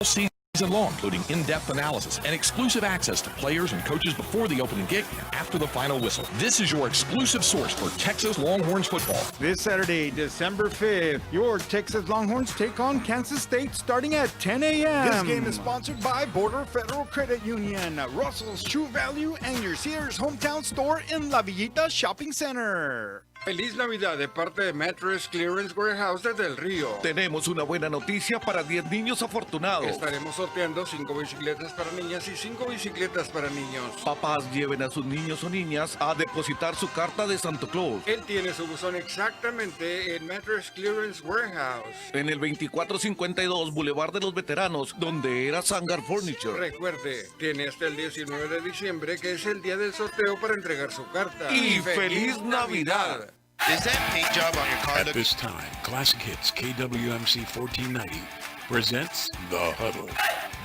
season long, including in-depth analysis and exclusive access to players and coaches before the opening kick and after the final whistle. This is your exclusive source for Texas Longhorns football. This Saturday, December 5th, your Texas Longhorns take on Kansas State starting at 10 a.m. This game is sponsored by Border Federal Credit Union, Russell's True Value, and your Sears hometown store in La Villita Shopping Center. Feliz Navidad de parte de Mattress Clearance Warehouse de Del Río. Tenemos una buena noticia para 10 niños afortunados. Estaremos sorteando 5 bicicletas para niñas y 5 bicicletas para niños. Papás lleven a sus niños o niñas a depositar su carta de Santa Claus. Él tiene su buzón exactamente en Mattress Clearance Warehouse. En el 2452 Boulevard de los Veteranos, donde era Sangar Furniture. Recuerde, tiene hasta el 19 de diciembre, que es el día del sorteo para entregar su carta. ¡Y feliz Navidad! Is that paint job on your car? At this time, Classic Hits KWMC 1490 presents The Huddle,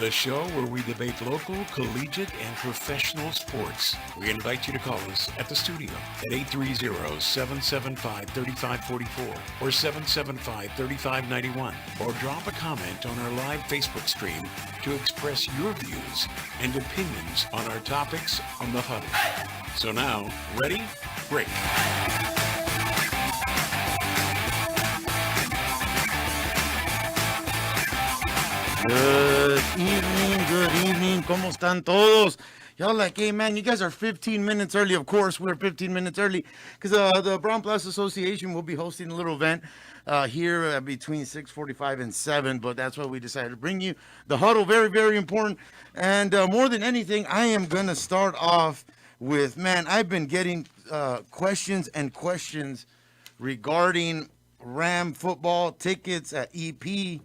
the show where we debate local, collegiate, and professional sports. We invite you to call us at the studio at 830-775-3544 or 775-3591, or drop a comment on our live Facebook stream to express your views and opinions on our topics on The Huddle. So now, ready? Break. Good evening. ¿Cómo están todos? Y'all like, hey man, you guys are 15 minutes early. Of course, we're 15 minutes early because the Brown Plus Association will be hosting a little event here between 6:45 and 7. But that's why we decided to bring you the huddle. Very, very important. And more than anything, I am gonna start off with, man, I've been getting questions regarding Ram football tickets at EP.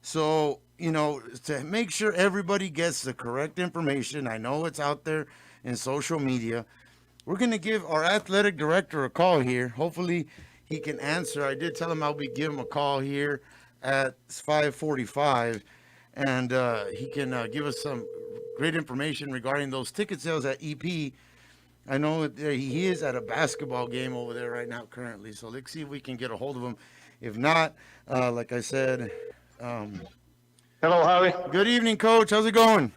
So, you know, to make sure everybody gets the correct information, I know it's out there in social media. We're going to give our athletic director a call here. Hopefully he can answer. I did tell him I'll be giving him a call here at 5:45, and he can give us some great information regarding those ticket sales at EP. I know he is at a basketball game over there right now currently, so let's see if we can get a hold of him. If not, like I said... Hello, Howie. Good evening, Coach. How's it going?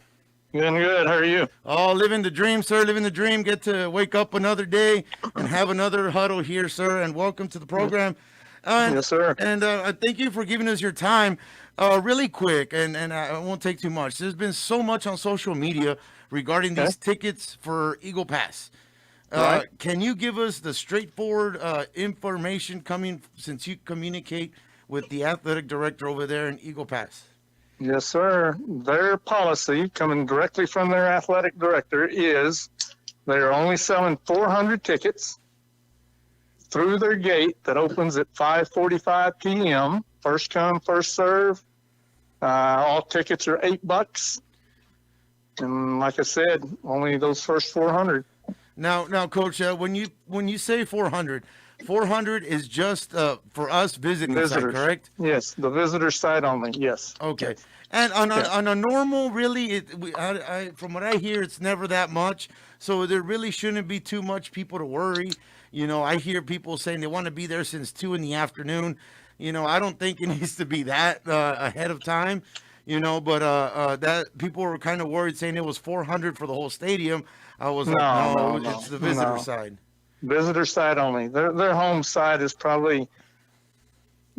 Doing good. How are you? Oh, living the dream, sir. Living the dream. Get to wake up another day and have another huddle here, sir. And welcome to the program. Yes, sir. And thank you for giving us your time. Really quick, and I won't take too much. There's been so much on social media regarding these tickets for Eagle Pass. Right. Can you give us the straightforward information coming since you communicate with the athletic director over there in Eagle Pass? Yes, sir. Their policy, coming directly from their athletic director, is they're only selling 400 tickets through their gate that opens at 5:45 p.m. First come, first serve. All tickets are $8. And like I said, only those first 400. Now, Coach, when you say 400 is just for us visiting the site, correct? Yes, the visitor side only. Yes. Okay. Yes. And on a normal, really, from what I hear, it's never that much. So there really shouldn't be too much people to worry. You know, I hear people saying they want to be there since 2 in the afternoon. You know, I don't think it needs to be that ahead of time. You know, but that people were kind of worried, saying it was 400 for the whole stadium. I was no, it's the visitor side. Visitor side only. Their home side is probably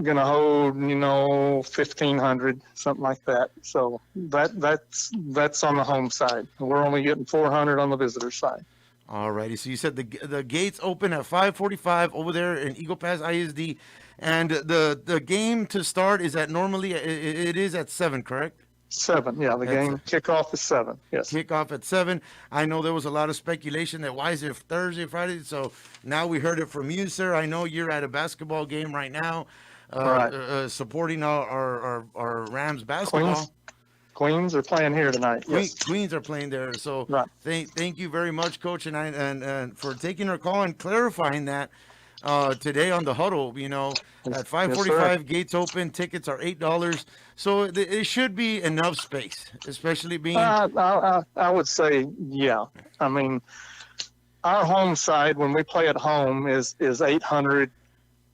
going to hold, 1,500, something like that. So that's on the home side. We're only getting 400 on the visitor side. All righty. So you said the gates open at 5:45 over there in Eagle Pass ISD, and the game to start is at normally it is at 7, correct? 7, yeah. The game kickoff is 7. Yes. Kickoff at 7. I know there was a lot of speculation that why is it Thursday, Friday? So now we heard it from you, sir. I know you're at a basketball game right now, supporting our Rams basketball. Queens are playing here tonight. Yes. Queens are playing there. So right. Thank you very much, Coach, and for taking our call and clarifying that today on the huddle. You know, at 5:45, gates open. Tickets are $8. So it should be enough space, especially being. I would say, yeah. I mean, our home side when we play at home is 800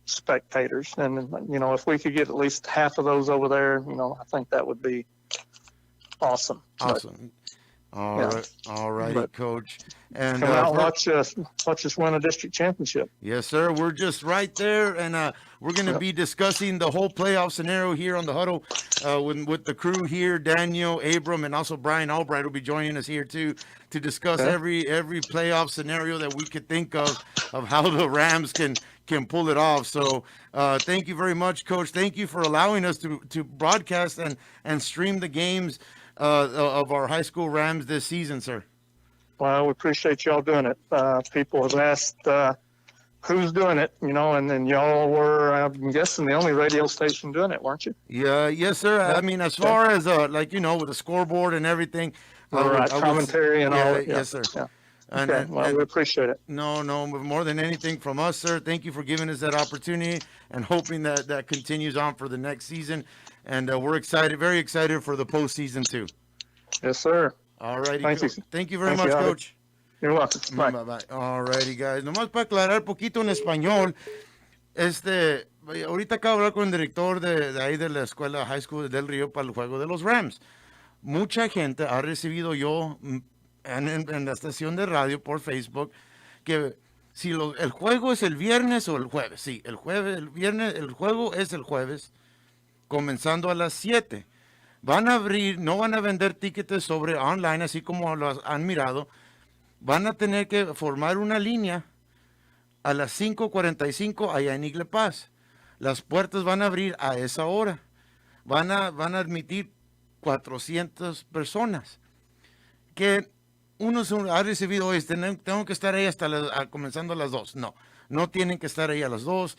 spectators, and if we could get at least half of those over there, I think that would be awesome. Awesome. All righty, But Coach. And come out and watch us win a district championship. yes, sir. We're just right there, and we're going to be discussing the whole playoff scenario here on the huddle with the crew here. Daniel, Abram, and also Brian Albright will be joining us here too to discuss every playoff scenario that we could think of how the Rams can pull it off. So thank you very much, Coach. Thank you for allowing us to broadcast and stream the games of our high school Rams this season, sir. Well, we appreciate y'all doing it. People have asked who's doing it, and then y'all were, I'm guessing, the only radio station doing it, weren't you? Yeah, yes, sir. I mean, as far as with the scoreboard and everything, commentary and all that. Yes, sir. Yeah. And, Okay, well, we appreciate it. No, but more than anything from us, sir. Thank you for giving us that opportunity and hoping that continues on for the next season. And we're excited, very excited for the postseason too. Yes, sir. All righty. Thank you. Thank you very Thank much, you, Coach. You're welcome. Bye. Bye. All righty, guys. Nomás para aclarar poquito en español, ahorita acabo de hablar con el director de ahí de la escuela High School del Río para el juego de los Rams. Mucha gente ha recibido yo en la estación de radio por Facebook que si el juego es el viernes o el jueves. Sí, el juego es el jueves, comenzando a las 7. Van a abrir, no van a vender tickets sobre online, así como los han mirado. Van a tener que formar una línea a las 5:45 allá en Igle Paz. Las puertas van a abrir a esa hora. Van a admitir 400 personas. Que uno ha recibido hoy, tengo que estar ahí comenzando a las 2. No tienen que estar ahí a las 2.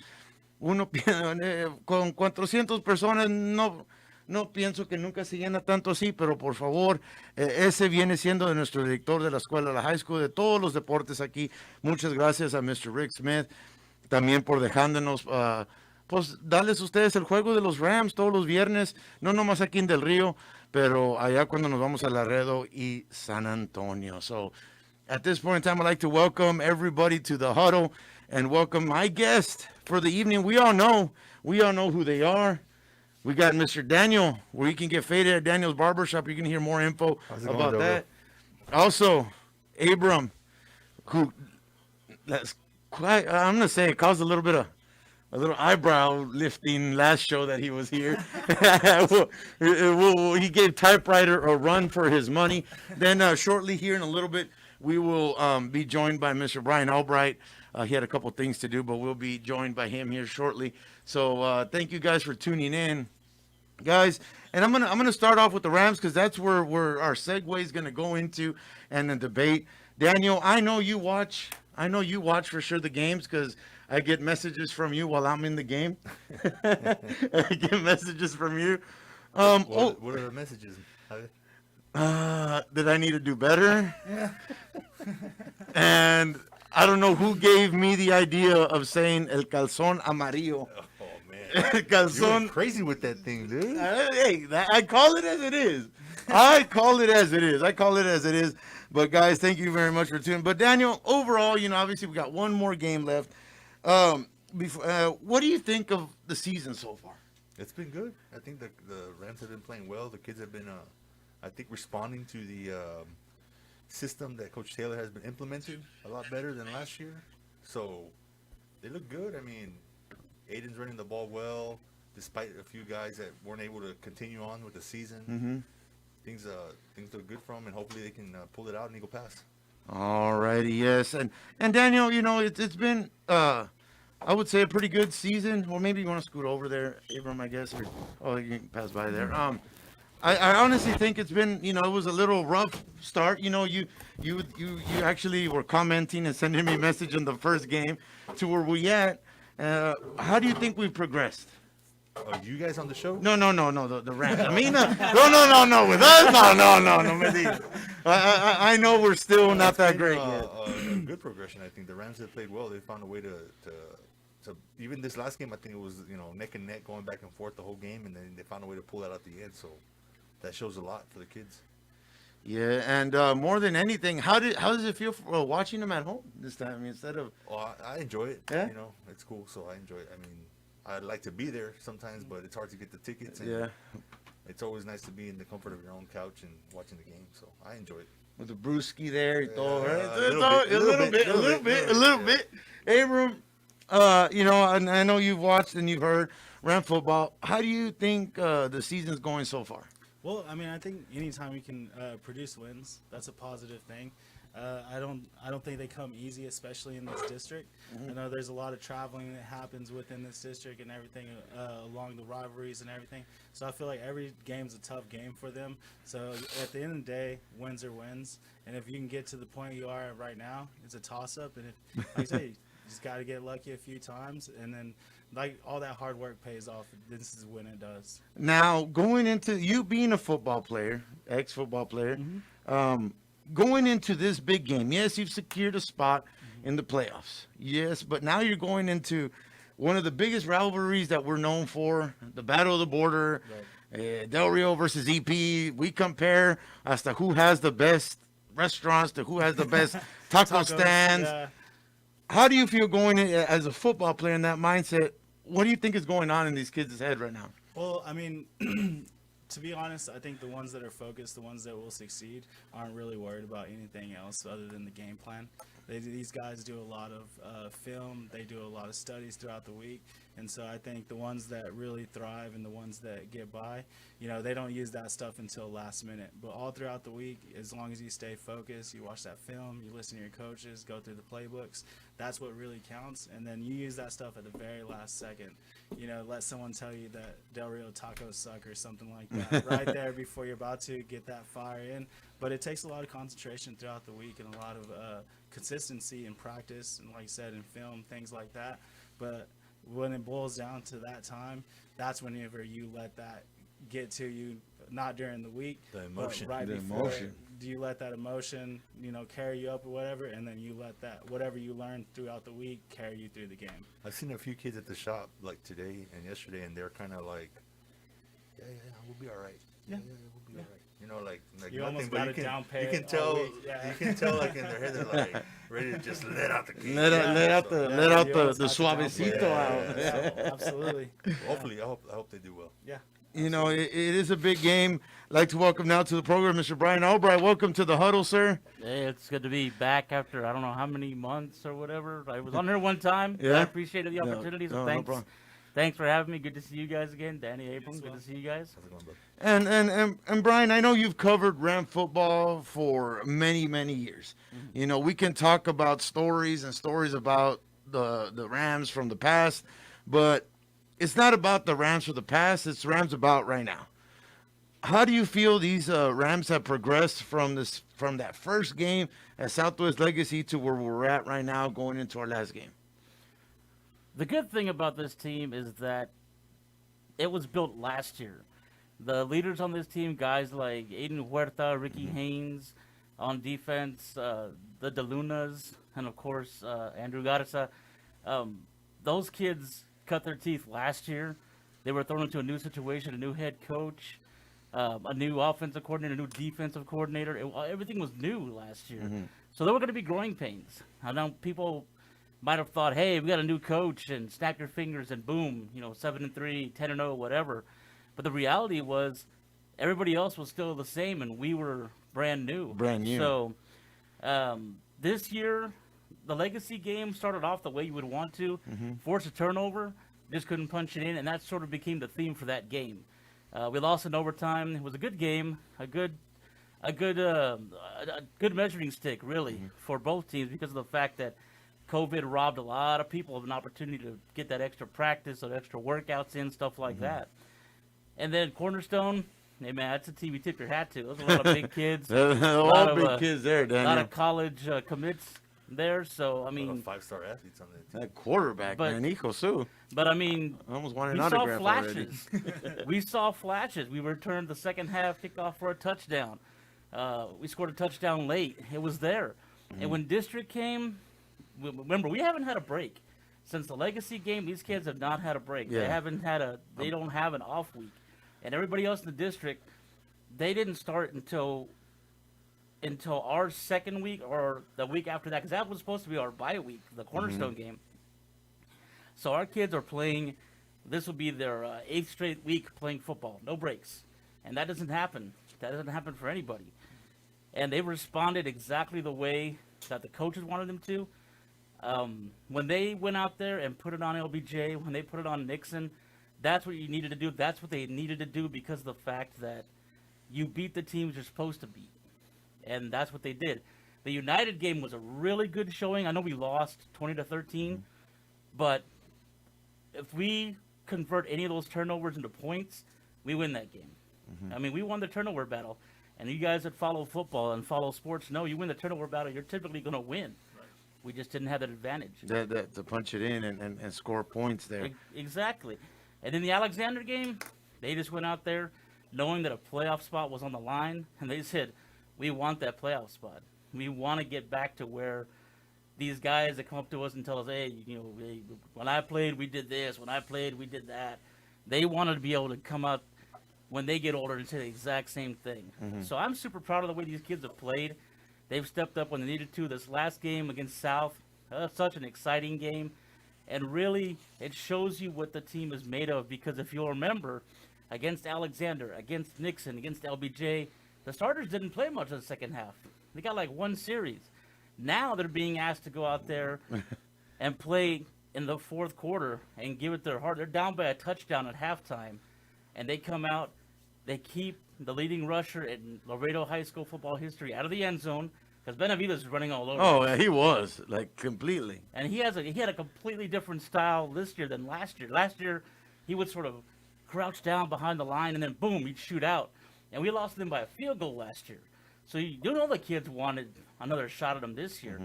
Con 400 personas no pienso que nunca se llena tanto así, pero por favor, ese viene siendo de nuestro director de la escuela, la high school, de todos los deportes aquí. Muchas gracias a Mr. Rick Smith, también por dejándonos, pues darles a ustedes el juego de los Rams todos los viernes, no nomás aquí en Del Río, pero allá cuando nos vamos a Laredo y San Antonio. So, at this point in time, I'd like to welcome everybody to the huddle and welcome my guest for the evening. We all know who they are. We got Mr. Daniel, where you can get faded at Daniel's Barbershop. You can hear more info about that. Also, Abram, who I'm going to say it caused a little eyebrow lifting last show that he was here. He gave typewriter a run for his money. Then shortly here in a little bit, we will be joined by Mr. Brian Albright. He had a couple things to do, but we'll be joined by him here shortly. So thank you guys for tuning in, guys. And I'm gonna start off with the Rams because that's where our segue is gonna go into and the debate. Daniel, I know you watch for sure the games because I get messages from you while I'm in the game. I get messages from you. What are the messages? That I need to do better. Yeah. And I don't know who gave me the idea of saying el calzón amarillo. Oh man, calzón. You're crazy with that thing, dude. Hey, I call it as it is. I call it as it is. But guys, thank you very much for tuning. But Daniel, overall, obviously we got one more game left. What do you think of the season so far? It's been good. I think the Rams have been playing well. The kids have been, I think, responding to the system that Coach Taylor has been implementing a lot better than last year. So they look good. I mean, Aiden's running the ball well, despite a few guys that weren't able to continue on with the season. Mm-hmm. Things look good for them, and hopefully they can pull it out in Eagle Pass. All righty, yes. And Daniel, it's been, I would say, a pretty good season. Or maybe you want to scoot over there, Abram, I guess. You can pass by there. I honestly think it's been, it was a little rough start. You actually were commenting and sending me a message in the first game to where we at. How do you think we've progressed? Are you guys on the show? No, the Rams. I mean, no, with us? No, me digas. I know we're still not that great yet. A good progression, I think. The Rams have played well. They found a way to even this last game, I think it was, neck and neck going back and forth the whole game, and then they found a way to pull that out the end. So that shows a lot for the kids. Yeah, and more than anything, how does it feel for watching them at home this time? I mean, instead of... Well, I enjoy it. Yeah? It's cool, so I enjoy it. I mean, I'd like to be there sometimes, but it's hard to get the tickets. And, yeah. it's always nice to be in the comfort of your own couch and watching the game. So I enjoy it. With the brewski there, a little bit. Abram, and I know you've watched and you've heard Ram football. How do you think the season's going so far? Well, I mean, I think anytime we can produce wins, that's a positive thing. I don't think they come easy, especially in this district. I know there's a lot of traveling that happens within this district and everything along the rivalries and everything. So I feel like every game's a tough game for them. So at the end of the day, wins are wins. And if you can get to the point you are right now, it's a toss-up. And if, like I say, you just got to get lucky a few times, and then like all that hard work pays off. This is when it does. Now, going into you being a football player, ex-football player, going into this big game, yes, you've secured a spot in the playoffs. Yes, but now you're going into one of the biggest rivalries that we're known for, the Battle of the Border, Del Rio versus EP. We compare as to who has the best restaurants, to who has the best taco stands. Yeah. How do you feel going in, as a football player in that mindset? What do you think is going on in these kids' head right now? Well, I mean, to be honest, I think the ones that are focused, the ones that will succeed, aren't really worried about anything else other than the game plan. These guys do a lot of film. They do a lot of studies throughout the week. And so I think the ones that really thrive and the ones that get by, they don't use that stuff until last minute. But all throughout the week, as long as you stay focused, you watch that film, you listen to your coaches, go through the playbooks, that's what really counts. And then you use that stuff at the very last second. Let someone tell you that Del Rio tacos suck or something like that right there before you're about to get that fire in. But it takes a lot of concentration throughout the week and a lot of consistency in practice and, like I said, in film, things like that. But when it boils down to that time, that's whenever you let that get to you, not during the week, the emotion, but right before. Do you let that emotion, carry you up or whatever, and then you let that, whatever you learn throughout the week, carry you through the game. I've seen a few kids at the shop like today and yesterday, and they're kind of like, yeah, we'll be all right. Yeah, we'll be all right. Like you nothing, almost but got you a can, down pay. you can tell, like in their head, they're like ready to just let out the game. Let out the suavecito out. Yeah, absolutely. Hopefully, I hope they do well. Yeah. It is a big game. I'd like to welcome now to the program Mr. Brian Albright. Welcome to the huddle, sir. Hey, it's good to be back after I don't know how many months or whatever. I was on here one time. Yeah. I appreciated the opportunity. So thanks. No problem. Thanks for having me. Good to see you guys again. Danny Abram, good to see you guys. How's it going, bud? And Brian, I know you've covered Ram football for many, many years. We can talk about stories about the Rams from the past, but it's not about the Rams from the past. It's Rams about right now. How do you feel these Rams have progressed from that first game at Southwest Legacy to where we're at right now going into our last game? The good thing about this team is that it was built last year. The leaders on this team, guys like Aiden Huerta, Ricky Haynes on defense, the DeLunas, and of course Andrew Garza. Those kids cut their teeth last year. They were thrown into a new situation, a new head coach, a new offensive coordinator, a new defensive coordinator. Everything was new last year. So there were going to be growing pains. I know people might have thought, hey, we got a new coach and snap your fingers and boom, 7-3, 10-0, whatever. But the reality was everybody else was still the same and we were brand new. So this year, the legacy game started off the way you would want to. Forced a turnover, just couldn't punch it in, and that sort of became the theme for that game. We lost in overtime. It was a good game, a good measuring stick, really, for both teams because of the fact that COVID robbed a lot of people of an opportunity to get that extra practice or extra workouts in, stuff like that. And then Cornerstone, hey, man, that's a team you tip your hat to. Those are a lot of big kids. All big kids there, Daniel. A lot of college commits there. So, I mean, 5-star athletes on the team. That quarterback, man, Nico Sue. But, I mean, I almost wanted we an saw autograph flashes. already. We saw flashes. We returned the second half kickoff for a touchdown. We scored a touchdown late. It was there. And when district came, remember, we haven't had a break. Since the legacy game, these kids have not had a break. Yeah. They don't have an off week. And everybody else in the district, they didn't start until our second week or the week after that, because that was supposed to be our bye week, the Cornerstone game. So our kids are playing. This will be their 8th straight week playing football, no breaks. and that doesn't happen. That doesn't happen for anybody. And they responded exactly the way that the coaches wanted them to. When they went out there and put it on LBJ, when they put it on Nixon, that's what you needed to do. That's what they needed to do because of the fact that you beat the teams you're supposed to beat. And that's what they did. The United game was a really good showing. I know we lost 20-13, but if we convert any of those turnovers into points, we win that game. I mean, we won the turnover battle. And you guys that follow football and follow sports know you win the turnover battle, you're typically going to win. Right. We just didn't have that advantage. To punch it in and score points there. Exactly. And in the Alexander game, they just went out there knowing that a playoff spot was on the line, and they said, we want that playoff spot. We want to get back to where these guys that come up to us and tell us, hey, when I played, we did this. When I played, we did that. They wanted to be able to come out when they get older and say the exact same thing. So I'm super proud of the way these kids have played. They've stepped up when they needed to. This last game against South, such an exciting game. And really, it shows you what the team is made of because if you'll remember, against Alexander, against Nixon, against LBJ, the starters didn't play much in the second half. They got like one series. Now they're being asked to go out there and play in the fourth quarter and give it their heart. They're down by a touchdown at halftime, and they come out. They keep the leading rusher in Laredo High School football history out of the end zone because Benavides is running all over. Oh, yeah, he was, like, completely. And he had a completely different style this year than last year. Last year, he would sort of crouch down behind the line and then, boom, he'd shoot out. And we lost them by a field goal last year. So you know the kids wanted another shot at him this year.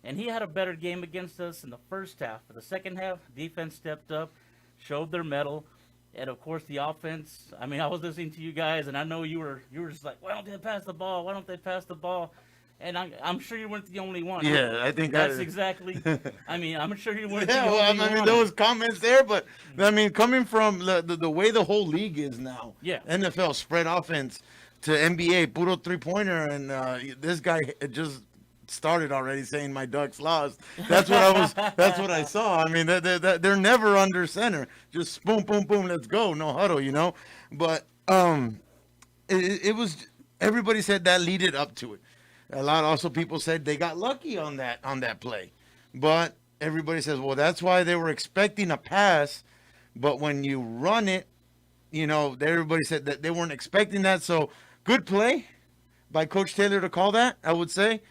And he had a better game against us in the first half. For the second half, defense stepped up, showed their mettle. And, of course, the offense, I mean, I was listening to you guys, and I know you were just like, why don't they pass the ball? Why don't they pass the ball? And I'm sure you weren't the only one. Yeah, I think that's exactly. I mean, I'm sure you weren't the only one. I mean, there was comments there, but, I mean, coming from the way the whole league is now, NFL spread offense to NBA, puro three-pointer, and this guy just started already saying my Ducks lost. That's what I saw. I mean, they're never under center. Just boom, boom, boom, let's go. No huddle, you know. But it was everybody said that leaded up to it. A lot also people said they got lucky on that play. But everybody says, well, that's why they were expecting a pass. But when you run it, you know, everybody said that they weren't expecting that. So good play by Coach Taylor to call that, I would say.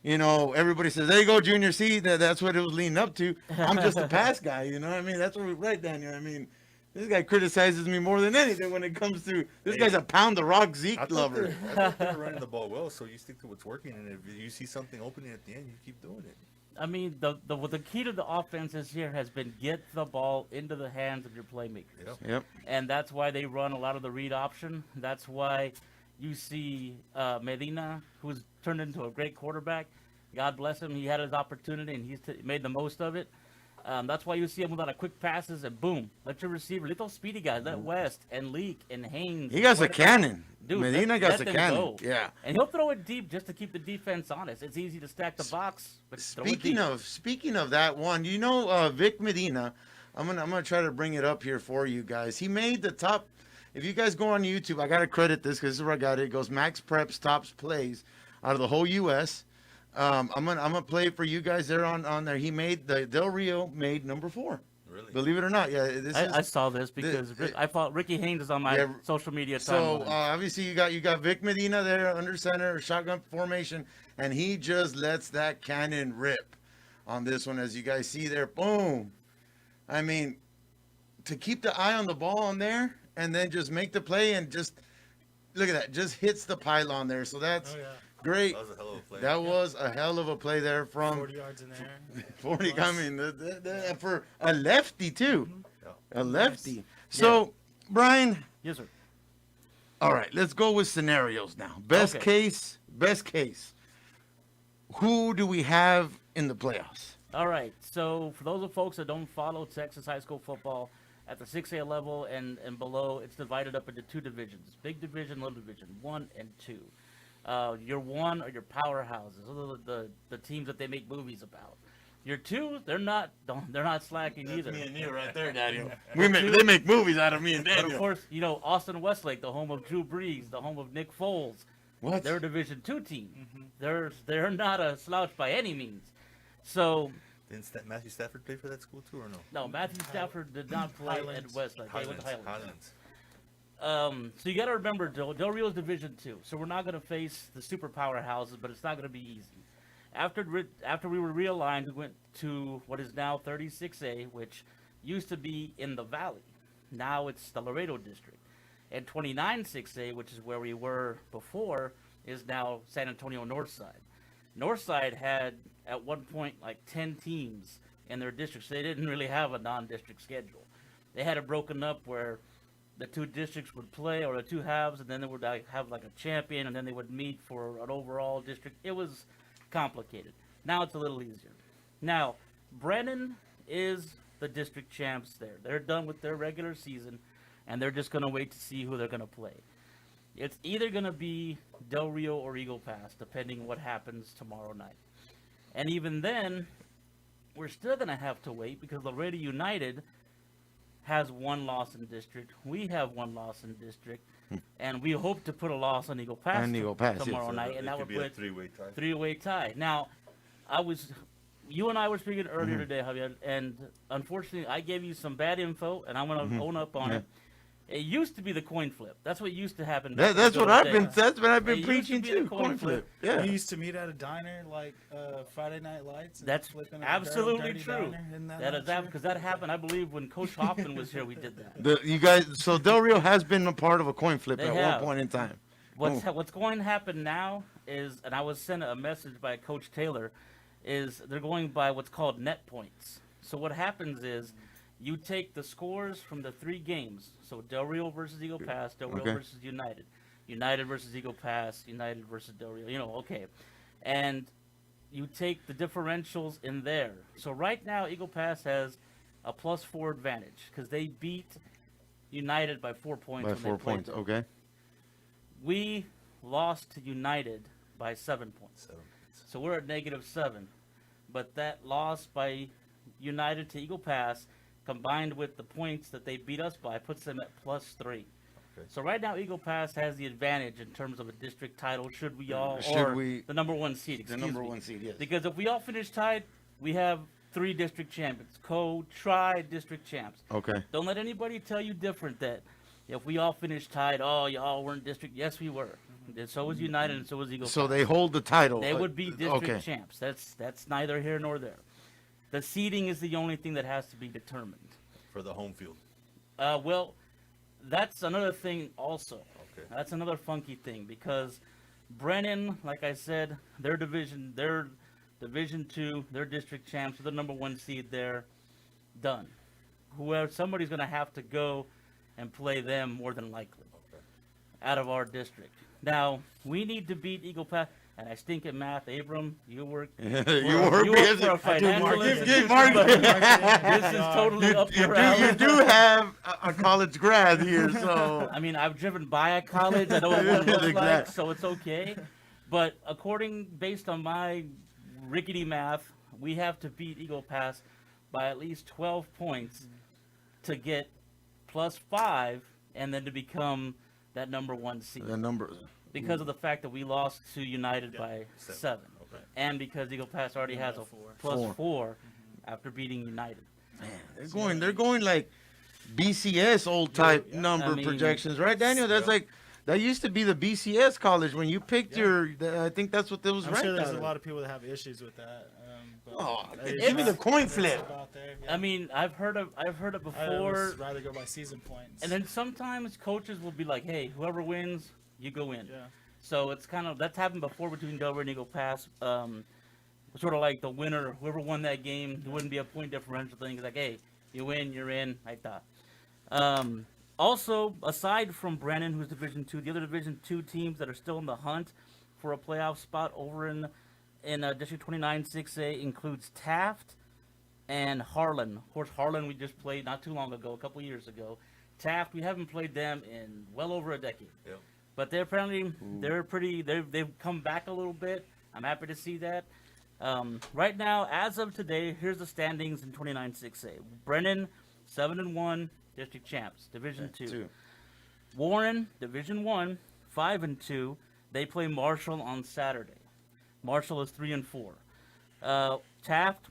You know, everybody says, there you go, Junior. See, that's what it was leading up to. I'm just a pass guy, you know what I mean? That's what we right, Daniel. I mean, this guy criticizes me more than anything when it comes to this guy's a pound the rock Zeke lover. I thought they're running the ball well, so you stick to what's working, and if you see something opening at the end, you keep doing it. I mean, the key to the offense this year has been get the ball into the hands of your playmakers. Yep. And that's why they run a lot of the read option. That's why you see Medina, who's turned into a great quarterback. God bless him. He had his opportunity, and he's made the most of it. That's why you see him with a lot of quick passes, and boom, let your receiver, little speedy guys, let West and Leak and Haynes. He got a cannon. Dude, Medina got a cannon. Go. Yeah. And he'll throw it deep just to keep the defense honest. It's easy to stack the box, but speaking of that one, you know, Vic Medina, I'm gonna try to bring it up here for you guys. He made the top. If you guys go on YouTube, I gotta credit this because this is where I got it. It goes Max Preps tops plays out of the whole U.S. I'm gonna play it for you guys there on there. He made Del Rio made number 4. Really? Believe it or not, yeah. I saw this because I thought Ricky Haynes is on my social media. So obviously you got Vic Medina there under center, shotgun formation, and he just lets that cannon rip on this one, as you guys see there. Boom! I mean, to keep the eye on the ball on there, and then just make the play, and just look at that, just hits the pylon there. So that's great. That was a hell of a play. That was a hell of a play there from 40 yards in there. 40. I mean, for a lefty too, a lefty. Nice. So, Brian. Yes, sir. All right, let's go with scenarios now. Best case. Who do we have in the playoffs? All right. So for those of folks that don't follow Texas high school football at the 6A level and below, it's divided up into 2 divisions: big division, little division, 1 and 2. Your 1 are your powerhouses. Those are the teams that they make movies about. Your 2, they're not slacking either. Me and you right there, Daniel. They make movies out of me and Daniel. But of course, Austin Westlake, the home of Drew Brees, the home of Nick Foles. What? They're a Division II team. They're not a slouch by any means. So. Didn't Matthew Stafford play for that school too, or no? No, Matthew Stafford did not play at Westlake. He went to Highlands. So you got to remember, Del Rio's Division II. So we're not going to face the super powerhouses, but it's not going to be easy. After we were realigned, we went to what is now 36A, which used to be in the Valley. Now it's the Laredo District. And 29-6A, which is where we were before, is now San Antonio Northside. Northside had, at one point, like 10 teams in their districts. They didn't really have a non-district schedule. They had it broken up where the 2 districts would play, or the 2 halves, and then they would have like a champion, and then they would meet for an overall district. It was complicated. Now it's a little easier. Now, Brennan is the district champs there. They're done with their regular season, and they're just going to wait to see who they're going to play. It's either going to be Del Rio or Eagle Pass, depending what happens tomorrow night. And even then, we're still going to have to wait because Laredo United has 1 loss in district. We have 1 loss in district. And we hope to put a loss on Eagle Pass, tomorrow night. And that would put a three-way tie. Now, you and I were speaking earlier today, Javier, and unfortunately, I gave you some bad info, and I'm going to own up on it. It used to be the coin flip. That's what used to happen. That's what I've been preaching too. Coin flip. Yeah. We used to meet at a diner like Friday Night Lights. That's absolutely true. That is because that happened. I believe when Coach Hoffman was here, we did that. You guys. So Del Rio has been a part of a coin flip at one point in time. What's going to happen now is, and I was sent a message by Coach Taylor, is they're going by what's called net points. So what happens is, you take the scores from the 3 games. So Del Rio versus Eagle Pass, Del Rio versus United, United versus Eagle Pass, United versus Del Rio. Okay. And you take the differentials in there. So right now, Eagle Pass has a +4 advantage because they beat United by 4 points. By 4 points, okay. We lost to United by 7 points. So we're at -7. But that loss by United to Eagle Pass, combined with the points that they beat us by, puts them at +3. Okay. So right now, Eagle Pass has the advantage in terms of a district title. The number 1 seed? The number 1 seed, yes. Because if we all finish tied, we have 3 district champions, tri-district champs. Okay. Don't let anybody tell you different that if we all finish tied, y'all weren't district. Yes, we were. And so was United, and so was Eagle Pass. So they hold the title. They would be district champs. That's neither here nor there. The seeding is the only thing that has to be determined. For the home field. Well, that's another thing also. Okay. That's another funky thing because Brennan, like I said, they're Division 2, they're district champs, so they're number 1 seed there. Done. Somebody's going to have to go and play them more than likely out of our district. Now, we need to beat Eagle Pass. And I stink at math. Abram, you work. You work for a financial institution. This is totally up your alley. You do have a college grad here, so. I mean, I've driven by a college. I know what one looks like, so it's okay. But based on my rickety math, we have to beat Eagle Pass by at least 12 points to get +5, and then to become that number 1 seed. Because of the fact that we lost to United by 7. Okay. And because Eagle Pass already has a +4 after beating United. Man, they're going like BCS old type projections, right, Daniel? That's like that used to be the BCS college when you picked I think that's what that was. I'm sure there's a lot of people that have issues with that. Give me the coin flip. I mean, I've heard it before. I'd rather go by season points. And then sometimes coaches will be like, "Hey, whoever wins, you go in." Yeah. So it's that's happened before between Del Rio and Eagle Pass. Sort of like the winner, whoever won that game, there wouldn't be a point differential thing. It's like, hey, you win, you're in, like that. Also, aside from Brennan, who's Division 2, the other Division 2 teams that are still in the hunt for a playoff spot over in District 29 6A includes Taft and Harlan. Of course, Harlan we just played not too long ago, a couple years ago. Taft, we haven't played them in well over a decade. Yep. But they've come back a little bit. I'm happy to see that. Right now, as of today, here's the standings in 29-6A. Brennan, 7-1, district champs, Division 2. Warren, Division 1, 5-2. They play Marshall on Saturday. Marshall is 3-4. Taft,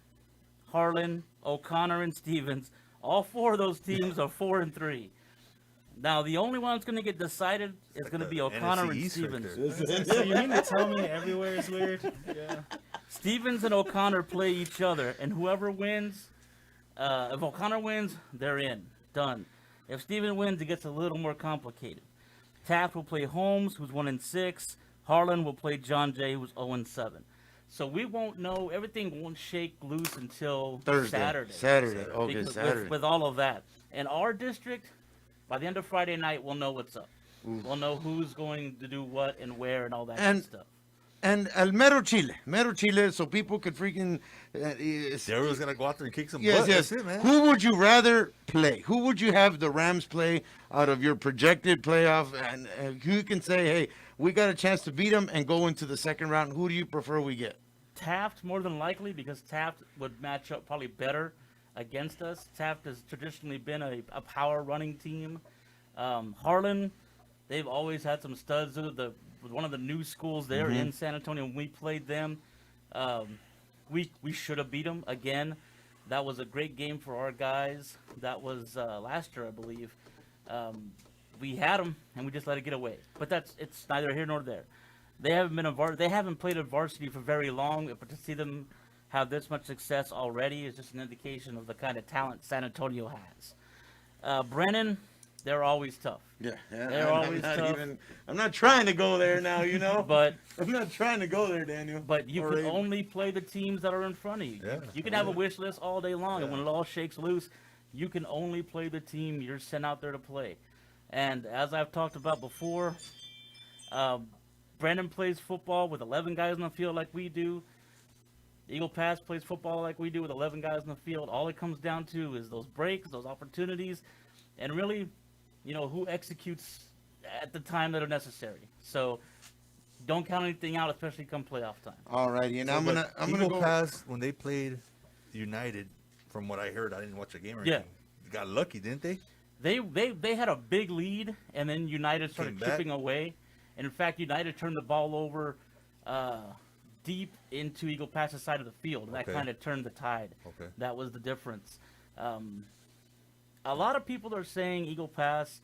Harlan, O'Connor, and Stevens. All four of those teams are 4-3. Now, the only one that's going to get decided is going to be O'Connor and Stevens. So you mean to tell me everywhere is weird? Yeah. Stevens and O'Connor play each other, and whoever wins, if O'Connor wins, they're in. Done. If Stevens wins, it gets a little more complicated. Taft will play Holmes, who's 1-6. Harlan will play John Jay, who's 0-7. So we won't know. Everything won't shake loose until Saturday. Okay, Saturday. With all of that. In our district, by the end of Friday night, we'll know what's up. We'll know who's going to do what and where and all that good stuff. And El Mero Chile, so people could freaking. Daryl's gonna go out there and kick some yes, butt. Yes, That's it, man. Who would you rather play? Who would you have the Rams play out of your projected playoff? And who can say, hey, we got a chance to beat them and go into the second round? Who do you prefer we get? Taft, more than likely, because Taft would match up probably better against us. Taft has traditionally been a power running team. Harlan, they've always had some studs. One of the new schools there in San Antonio. When we played them, we should have beat them again. That was a great game for our guys. That was last year, I believe. We had them, and we just let it get away. But it's neither here nor there. They haven't played a varsity for very long, but to see them have this much success already is just an indication of the kind of talent San Antonio has. Brennan, they're always tough. Yeah, they're always tough. I'm not trying to go there now, you know. But I'm not trying to go there, Daniel. But you can only play the teams that are in front of you. Yeah. You can have a wish list all day long, and when it all shakes loose, you can only play the team you're sent out there to play. And as I've talked about before, Brandon plays football with 11 guys on the field like we do. Eagle Pass plays football like we do with 11 guys on the field. All it comes down to is those breaks, those opportunities, and really, who executes at the time that are necessary. So don't count anything out, especially come playoff time. All righty, and I'm gonna Eagle go. Pass, when they played United, from what I heard, I didn't watch the game or anything. They got lucky, didn't they? They had a big lead, and then United started chipping away. And in fact, United turned the ball over deep into Eagle Pass's side of the field. And that kind of turned the tide. Okay. That was the difference. A lot of people are saying Eagle Pass,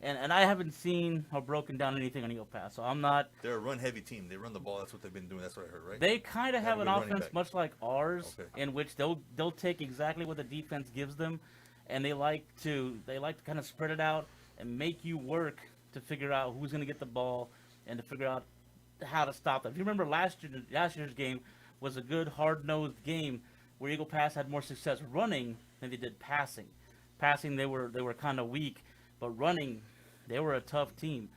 and I haven't seen or broken down anything on Eagle Pass, so I'm not. They're a run-heavy team. They run the ball. That's what they've been doing. That's what I heard, right? They kind of have an offense much like ours, Okay. in which they'll take exactly what the defense gives them, and they like to kind of spread it out and make you work to figure out who's going to get the ball and to figure out how to stop them. If you remember last year's game was a good hard-nosed game where Eagle Pass had more success running than they did passing. Passing they were kind of weak, but running they were a tough team.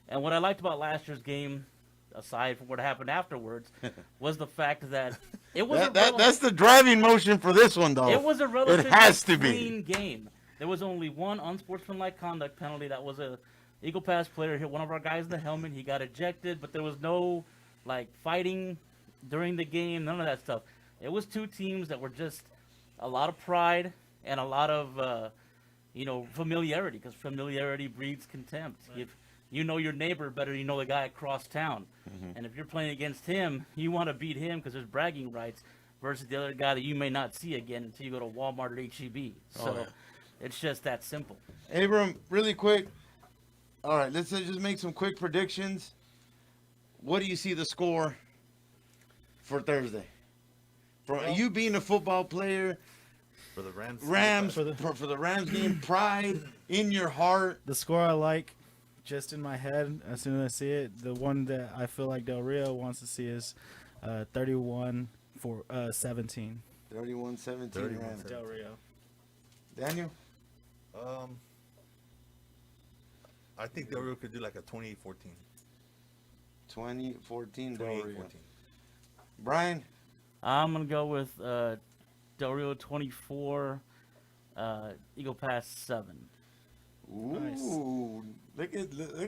And what I liked about last year's game, aside from what happened afterwards, was the fact that it was that's the driving motion for this one, though. It was a relatively clean game. There was only one unsportsmanlike conduct penalty. That was a Eagle Pass player hit one of our guys in the helmet. He got ejected, but there was no fighting during the game. None of that stuff. It was two teams that were just a lot of pride and a lot of familiarity, because familiarity breeds contempt. Right. If you know your neighbor better, you know the guy across town. Mm-hmm. And if you're playing against him, you want to beat him because there's bragging rights versus the other guy that you may not see again until you go to Walmart or H-E-B. So it's just that simple. Abram, really quick. All right, let's just make some quick predictions. What do you see the score for Thursday? You being a football player, for the Rams for the Rams game, pride in your heart. The score I like, just in my head, as soon as I see it, the one that I feel like Del Rio wants to see is 31-17. 31-17 Rams. Del Rio. Daniel? I think Del Rio could do like a 28-14. 2014 Del Rio. Brian? I'm going to go with Del Rio 24, Eagle Pass 7. Ooh, nice. Look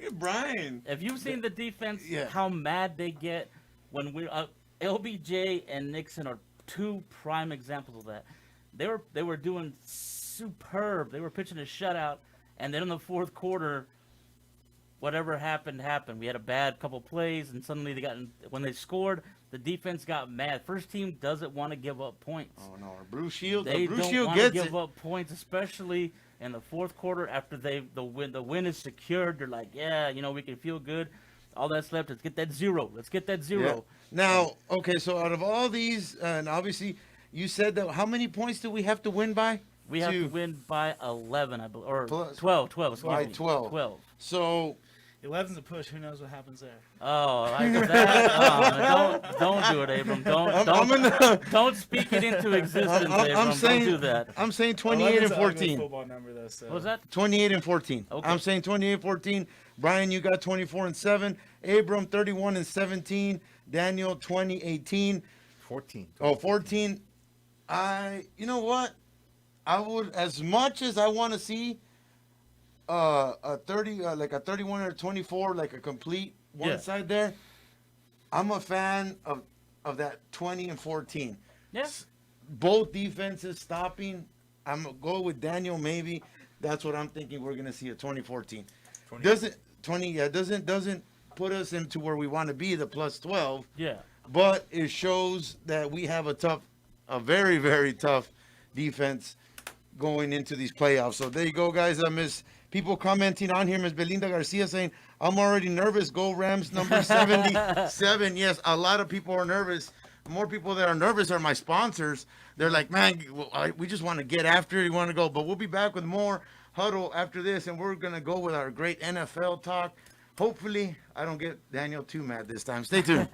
at Brian. If you've seen the defense, how mad they get when LBJ and Nixon are two prime examples of that. They were doing superb. They were pitching a shutout, and then in the fourth quarter, whatever happened. We had a bad couple plays, and suddenly when they scored, the defense got mad. First team doesn't want to give up points. Oh no, Blue Shield. They Blue don't Shield want to gets give it. up points, especially in the fourth quarter after the win is secured. They're like, yeah, we can feel good. All that's left, let's get that zero. Yeah. Now, okay, so out of all these, and obviously, you said that how many points do we have to win by? We have to win by 11, I believe, or Plus- 12. Excuse by me. 12. 12. So 11's a push. Who knows what happens there? Oh, like that. Don't do it, Abram. Don't speak it into existence, Abram. Don't do that. I'm saying 28 and 14. Football number though. So. What was that? 28 and 14. Okay. I'm saying 28 and 14. Brian, you got 24 and 7. Abram, 31 and 17. Daniel, 20, 18. 14. Oh, 14. You know what? I would, as much as I want to see a 30, like a 31 or 24, like a complete one side there, I'm a fan of that 20 and 14. Yes. Both defenses stopping. I'm gonna go with Daniel. Maybe that's what I'm thinking. We're gonna see a 2014. Doesn't put us into where we want to be, the plus 12. Yeah. But it shows that we have a very, very tough defense going into these playoffs. So there you go, guys. Miss people commenting on here. Miss Belinda Garcia saying, I'm already nervous. Go Rams number 77. Yes, a lot of people are nervous. More people that are nervous are my sponsors. They're like, man, we just want to get after it. We want to go. But we'll be back with more Huddle after this, and we're going to go with our great NFL talk. Hopefully, I don't get Daniel too mad this time. Stay tuned.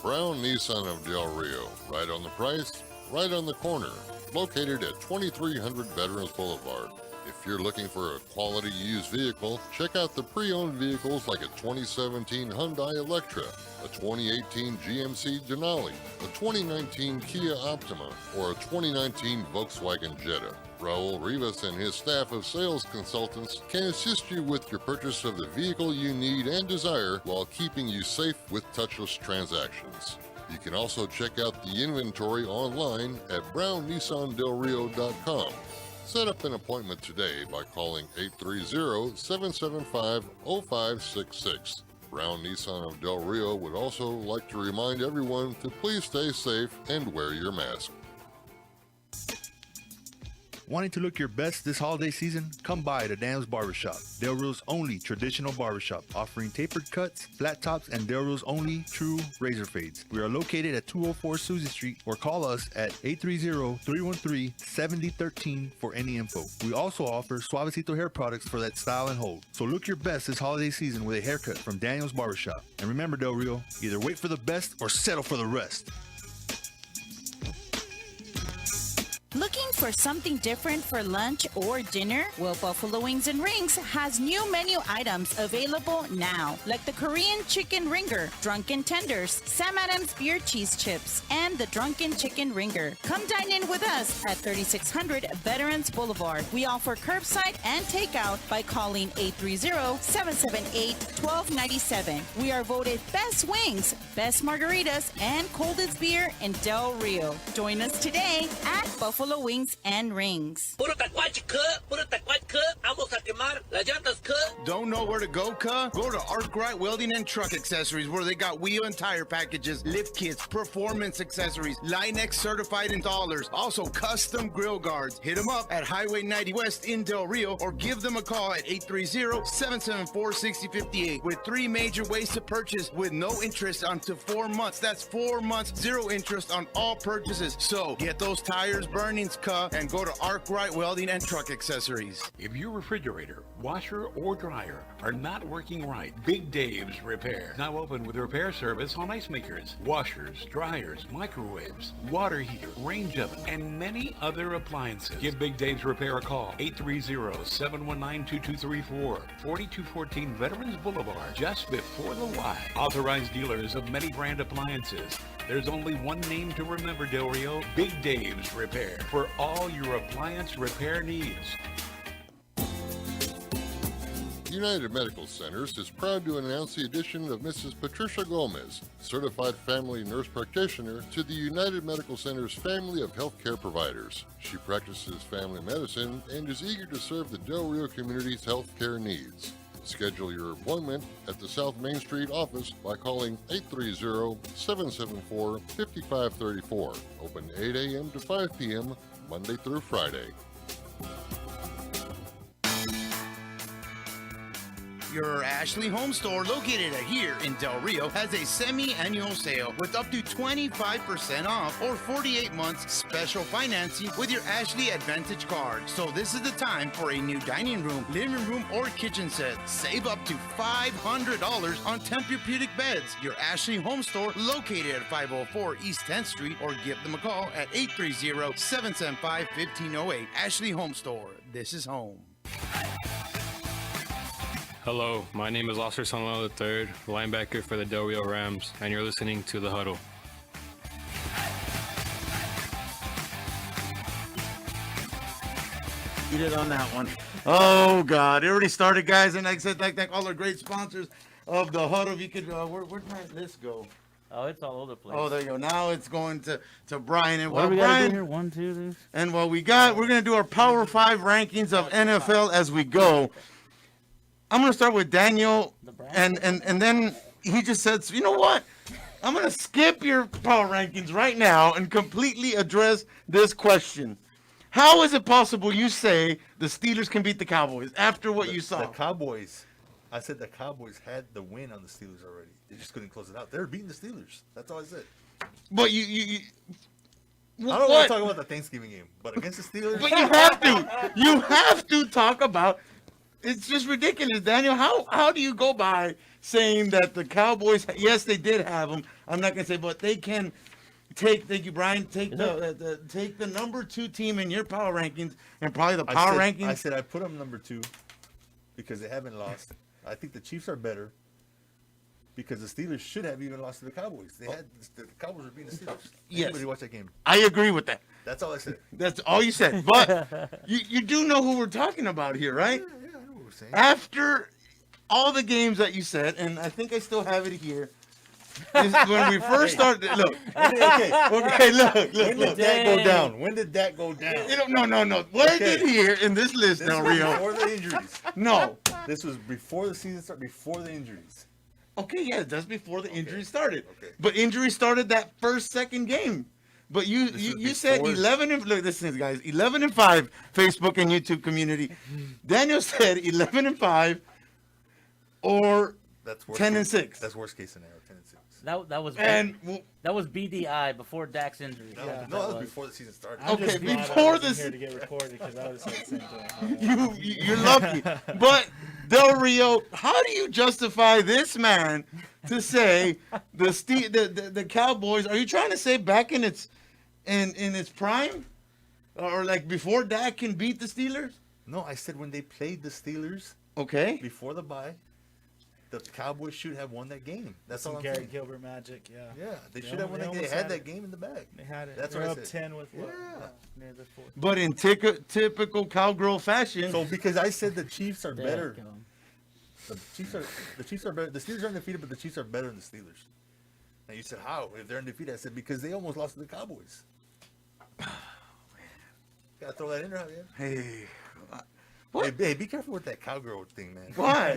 Brown Nissan of Del Rio. Right on the price, right on the corner. Located at 2300 Veterans Boulevard. If you're looking for a quality used vehicle, check out the pre-owned vehicles like a 2017 Hyundai Elantra, a 2018 GMC Denali, a 2019 Kia Optima, or a 2019 Volkswagen Jetta. Raul Rivas and his staff of sales consultants can assist you with your purchase of the vehicle you need and desire while keeping you safe with touchless transactions. You can also check out the inventory online at brownnissandelrio.com. Set up an appointment today by calling 830-775-0566. Brown Nissan of Del Rio would also like to remind everyone to please stay safe and wear your mask. Wanting to look your best this holiday season? Come by to Dan's Barbershop, Del Rio's only traditional barbershop, offering tapered cuts, flat tops, and Del Rio's only true razor fades. We are located at 204 Susie Street, or call us at 830-313-7013 for any info. We also offer Suavecito hair products for that style and hold. So look your best this holiday season with a haircut from Daniel's Barbershop. And remember, Del Rio, either wait for the best or settle for the rest. Looking for something different for lunch or dinner? Well, Buffalo Wings and Rings has new menu items available now, like the Korean Chicken Ringer, Drunken Tenders, Sam Adams Beer Cheese Chips, and the Drunken Chicken Ringer. Come dine in with us at 3600 Veterans Boulevard. We offer curbside and takeout by calling 830-778-1297. We are voted best wings, best margaritas, and coldest beer in Del Rio. Join us today at Buffalo Wings and Rings. Don't know where to go, cuh? Go to Arkwright Welding and Truck Accessories, where they got wheel and tire packages, lift kits, performance accessories, Linex certified installers, also custom grill guards. Hit them up at Highway 90 West in Del Rio, or give them a call at 830-774-6058 with 3 major ways to purchase with no interest until 4 months. That's 4 months, 0 interest on all purchases. So get those tires burning, cuh, and go to Arkwright Welding and Truck Accessories. If your refrigerator, washer, or dryer are not working right, Big Dave's Repair. Now open with repair service on ice makers, washers, dryers, microwaves, water heater, range oven, and many other appliances. Give Big Dave's Repair a call. 830-719-2234, 4214 Veterans Boulevard, just before the Y. Authorized dealers of many brand appliances. There's only one name to remember, Del Rio, Big Dave's Repair, for all your appliance repair needs. United Medical Centers is proud to announce the addition of Mrs. Patricia Gomez, certified family nurse practitioner, to the United Medical Centers family of healthcare providers. She practices family medicine and is eager to serve the Del Rio community's healthcare needs. Schedule your appointment at the South Main Street office by calling 830-774-5534. Open 8 a.m. to 5 p.m. Monday through Friday. Your Ashley Home Store, located here in Del Rio, has a semi-annual sale with up to 25% off or 48 months special financing with your Ashley Advantage card. So this is the time for a new dining room, living room, or kitchen set. Save up to $500 on Tempur-Pedic beds. Your Ashley Home Store, located at 504 East 10th Street, or give them a call at 830-775-1508. Ashley Home Store. This is home. Hello, my name is Oscar Sanlano III, linebacker for the Del Rio Rams, and you're listening to The Huddle. Eat it on that one. Oh, God. It already started, guys. And like I said, thank all our great sponsors of The Huddle. If you could, where'd my list go? Oh, it's all over the place. Oh, there you go. Now it's going to Brian. And What do we got to do here? 1, 2, 3. And we're going to do our Power 5 rankings of NFL as we go. I'm going to start with Daniel, and then he just said, you know what? I'm going to skip your power rankings right now and completely address this question. How is it possible you say the Steelers can beat the Cowboys after what you saw? The Cowboys, I said the Cowboys had the win on the Steelers already. They just couldn't close it out. They were beating the Steelers. That's all I said. But I don't want to talk about the Thanksgiving game, but against the Steelers. But you have to. You have to talk about. It's just ridiculous, Daniel. How do you go by saying that the Cowboys? Yes, they did have them. I'm not gonna say, but they can take. Thank you, Brian. Take the number 2 team in your power rankings and probably the power rankings. I said I put them number 2 because they haven't lost. I think the Chiefs are better because the Steelers should have even lost to the Cowboys. The Cowboys were beating the Steelers. Yes. Anybody watch that game? I agree with that. That's all I said. That's all you said. But you do know who we're talking about here, right? Yeah, I know what we're saying. After all the games that you said, and I think I still have it here. Is when we first started, look. Okay, look. When did that go down? When did that go down? No. What I did here in this list now, Rio. Before the injuries. No. This was before the season started, before the injuries. Okay, yeah, that's before the injuries started. Okay. But injuries started that second game. But you said 11 and look, listen, guys, 11-5 Facebook and YouTube community. Daniel said 11-5 or 10-6. That's worst case scenario, 10-6. That was BDI before Dak's injury. That was before the season started. Okay, before this here to get recorded because I would have said the same thing. You're lucky. But Del Rio, how do you justify this man to say the Cowboys? Are you trying to say back in its prime, or like before Dak can beat the Steelers? No, I said when they played the Steelers. Okay. Before the bye, the Cowboys should have won that game. That's all I'm Garrett saying. Gilbert magic, yeah. Yeah, they should have won that game. They had that game in the bag. They had it. That's They're what I up said. 10 with what? Yeah. Near the fourth. But in typical cowgirl fashion. So because I said the Chiefs are better. The Chiefs are better. The Steelers are undefeated, but the Chiefs are better than the Steelers. And you said how? If they're undefeated, I said because they almost lost to the Cowboys. Gotta throw that in there, Javier. Hey. Hey, be careful with that cowgirl thing, man. Why?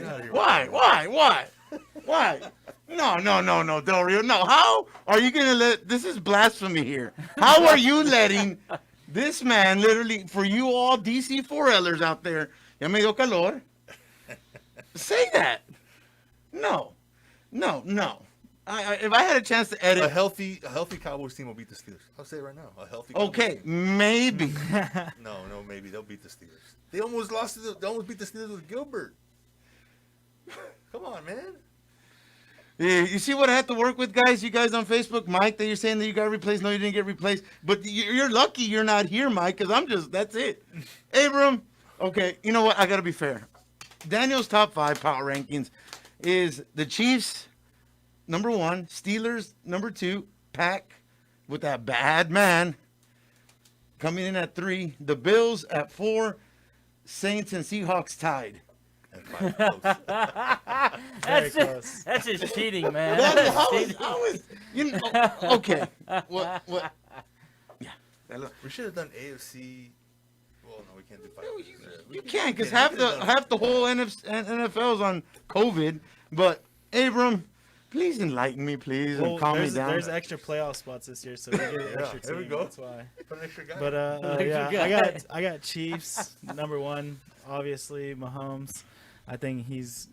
No, Del Rio. No, how are you gonna let? This is blasphemy here. How are you letting this man, literally, for you all DC 4Lers out there, ya me dio calor, say that? No. If I had a chance to edit, a healthy Cowboys team will beat the Steelers. I'll say it right now. A healthy. Okay, Cowboys team. maybe. No, maybe they'll beat the Steelers. They almost beat the Steelers with Gilbert. Come on, man. Yeah, you see what I had to work with, guys? You guys on Facebook, Mike, that you're saying that you got replaced. No, you didn't get replaced. But you're lucky you're not here, Mike, because that's it. Abram, okay, you know what? I got to be fair. Daniel's top 5 power rankings is the Chiefs, number 1, Steelers, number 2, Pack with that bad man coming in at 3, the Bills at 4, Saints and Seahawks tied. That's just cheating, man. How is, you know, okay. What? Yeah. We should have done AFC. Well, no, we can't do 5 divisions. You can't, because half the whole NFL's on COVID. But Abram, please enlighten me, please, and calm me down. There's extra playoff spots this year, so we get an extra there we team. go. That's why. Put an extra guy. But Extra yeah, guy. I got Chiefs #1. Obviously, Mahomes. I think he's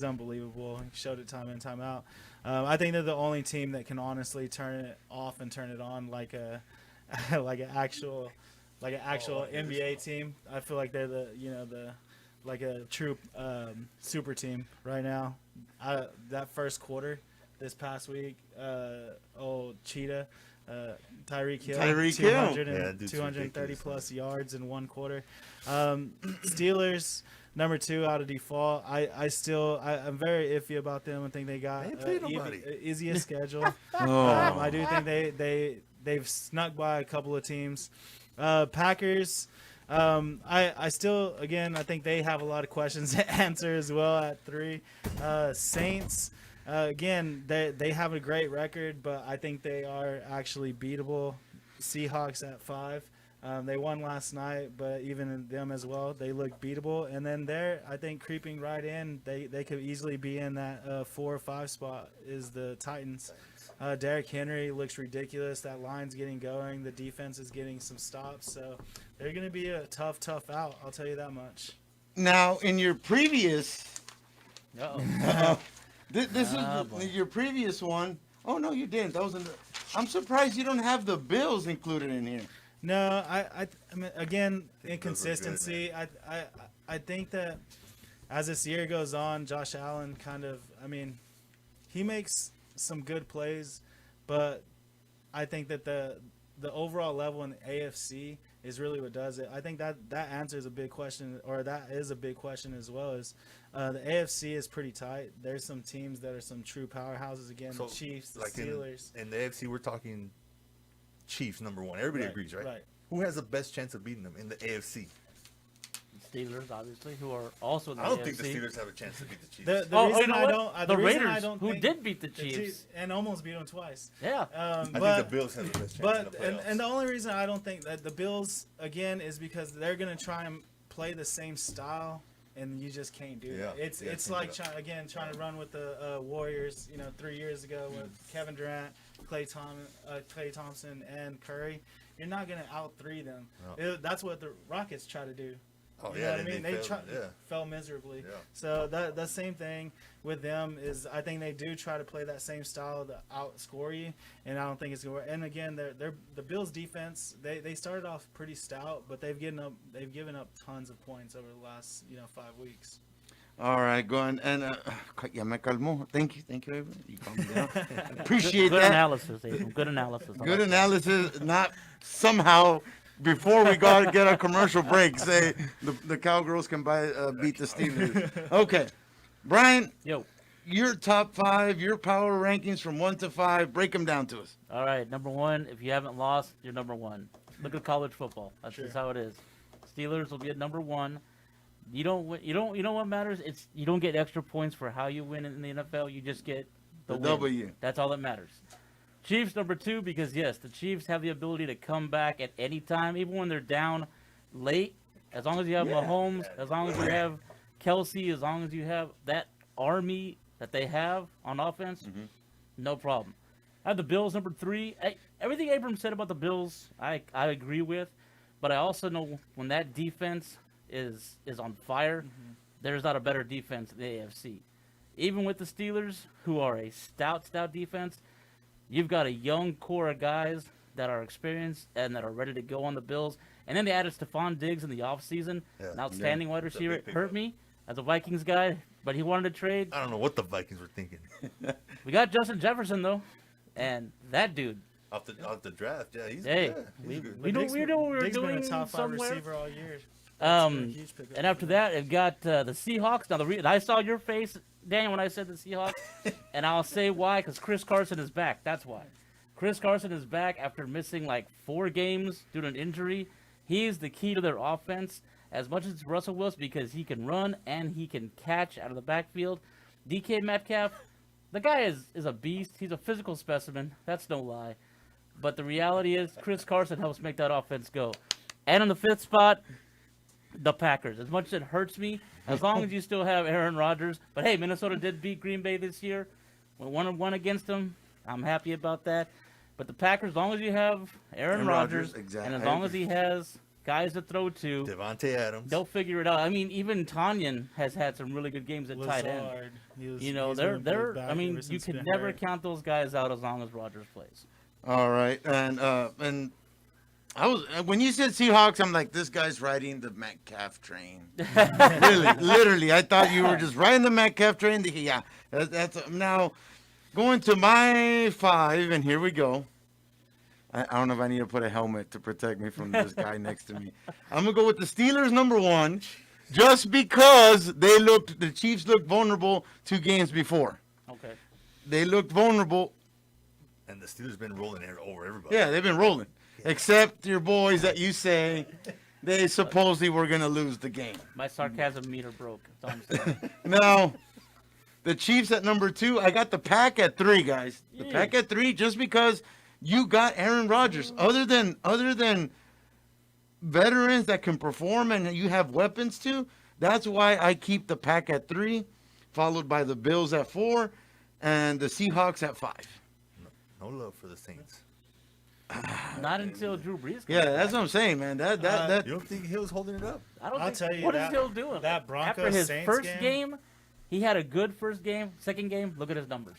unbelievable. He showed it time in, time out. I think they're the only team that can honestly turn it off and turn it on like an actual NBA team. I feel like they're like a true super team right now. That first quarter this past week, Cheetah, Tyreek Hill, 230 plus yards in one quarter. Steelers #2 out of default. I'm very iffy about them. I think they got easiest schedule. I do think they've snuck by a couple of teams. Packers. I still, again, I think they have a lot of questions to answer as well at 3. Saints, again, they have a great record, but I think they are actually beatable. Seahawks at 5. They won last night, but even in them as well, they look beatable. And then they're, I think, creeping right in. They could easily be in that 4 or 5 spot is the Titans. Derrick Henry looks ridiculous. That line's getting going. The defense is getting some stops. So they're going to be a tough out. I'll tell you that much. Now, in your previous... this is your previous one. Oh, no, you didn't. That was I'm surprised you don't have the Bills included in here. No, I mean, again, inconsistency. I think that as this year goes on, Josh Allen he makes some good plays, but I think that the overall level in the AFC is really what does it. I think that answers a big question, or that is a big question as well. Is the AFC is pretty tight. There's some teams that are some true powerhouses. Again, the Chiefs, the Steelers. In the AFC, we're talking Chiefs #1. Everybody agrees, right? Right. Who has the best chance of beating them in the AFC? Steelers, obviously, who are also in the I don't AFC. think the Steelers have a chance to beat the Chiefs. The reason I don't, the Raiders, who did beat the Chiefs and almost beat them twice. Yeah, I think the Bills have the best chance. And the only reason I don't think that the Bills again is because they're gonna try and play the same style, and you just can't do that. It's like trying to run with the Warriors. 3 years ago with Kevin Durant, Klay Thompson, and Curry. You're not gonna out-3 them. No. That's what the Rockets try to do. Oh, you know what I mean? They fell miserably. Yeah. So the same thing with them is I think they do try to play that same style to outscore you, and I don't think it's going to work. And again, the Bills defense, they started off pretty stout, but they've given up tons of points over the last 5 weeks. All right, go on. And ya me calmó. Thank you, Abram. You calmed me down. Appreciate good that. Analysis, Abram. Good analysis. Good analysis. Not somehow before we get a commercial break say the Cowgirls can beat the Steelers. Okay, Brian. Yo. Your top 5, your power rankings from 1 to 5. Break them down to us. All right, #1. If you haven't lost, you're #1. Look at college football. That's just how it is. Steelers will be at #1. You don't win, you know what matters? It's you don't get extra points for how you win in the NFL. You just get the win. W. That's all that matters. Chiefs #2 because yes, the Chiefs have the ability to come back at any time, even when they're down late. As long as you have Mahomes, as long as you have Kelsey, as long as you have that army that they have on offense, no problem. I have the Bills #3. Everything Abram said about the Bills, I agree with, but I also know when that defense is on fire, there's not a better defense in the AFC. Even with the Steelers, who are a stout defense, you've got a young core of guys that are experienced and that are ready to go on the Bills. And then they added Stephon Diggs in the offseason, an outstanding wide receiver. It hurt me as a Vikings guy, but he wanted to trade. I don't know what the Vikings were thinking. We got Justin Jefferson, though, and that dude. Off the draft, yeah, he's good. We know what we were Diggs doing been a top 5 somewhere. receiver all year. And after that, it got the Seahawks. Now, I saw your face, Daniel, when I said the Seahawks, and I'll say why, because Chris Carson is back. That's why. Chris Carson is back after missing like 4 games due to an injury. He's the key to their offense. as much as it's Russell Wilson because he can run and he can catch out of the backfield. DK Metcalf, the guy is a beast. He's a physical specimen. That's no lie. But the reality is Chris Carson helps make that offense go. And on the 5th spot, the Packers. As much as it hurts me, as long as you still have Aaron Rodgers. But hey, Minnesota did beat Green Bay this year. We won against them. I'm happy about that. But the Packers, as long as you have Aaron Rodgers, exactly. and as long as he has guys to throw to, Devontae Adams, they'll figure it out. I mean, even Tanyan has had some really good games at tight end. They're. I mean, you can never count those guys out as long as Rodgers plays. All right, and I was when you said Seahawks, I'm like, this guy's riding the Metcalf train. Really, literally, I thought you were just riding the Metcalf train. Yeah, that's now going to my 5, and here we go. I don't know if I need to put a helmet to protect me from this guy next to me. I'm gonna go with the Steelers number 1, just because the Chiefs looked vulnerable 2 games before. Okay. They looked vulnerable. And the Steelers been rolling over everybody. Yeah, they've been rolling. Except your boys that you say they supposedly were going to lose the game. My sarcasm meter broke. That's all I'm saying. Now, the Chiefs at number 2. I got the Pack at 3, guys. The Pack at 3 just because you got Aaron Rodgers. Other than veterans that can perform and you have weapons too, that's why I keep the Pack at 3, followed by the Bills at 4, and the Seahawks at 5. No love for the Saints. Not until Drew Brees. Yeah, that's what I'm saying, man. That You don't think Hill's holding it up? I don't I'll think, tell you what that, is Hill doing? That Broncos After his Saints first game, he had a good first game. Second game, look at his numbers.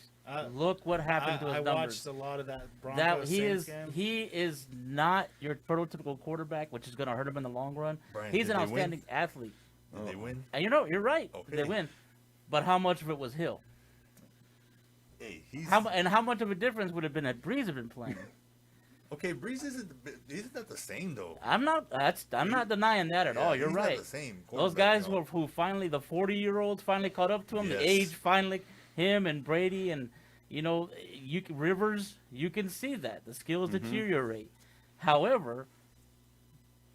Look what happened to his numbers. I watched a lot of that Broncos Saints game. He is not your prototypical quarterback, which is going to hurt him in the long run. Brian, he's did an they outstanding athlete. Did they win? And you're right. Okay. They win. But how much of it was Hill? Hey, how much of a difference would have been if Breeze had been playing? Okay, Breeze isn't that the same though. I'm not denying that at all. You're he's right. Not the same Those guys who finally, the 40-year-olds finally caught up to him. Yes. The age finally, him and Brady and Rivers. You can see that the skills deteriorate. However,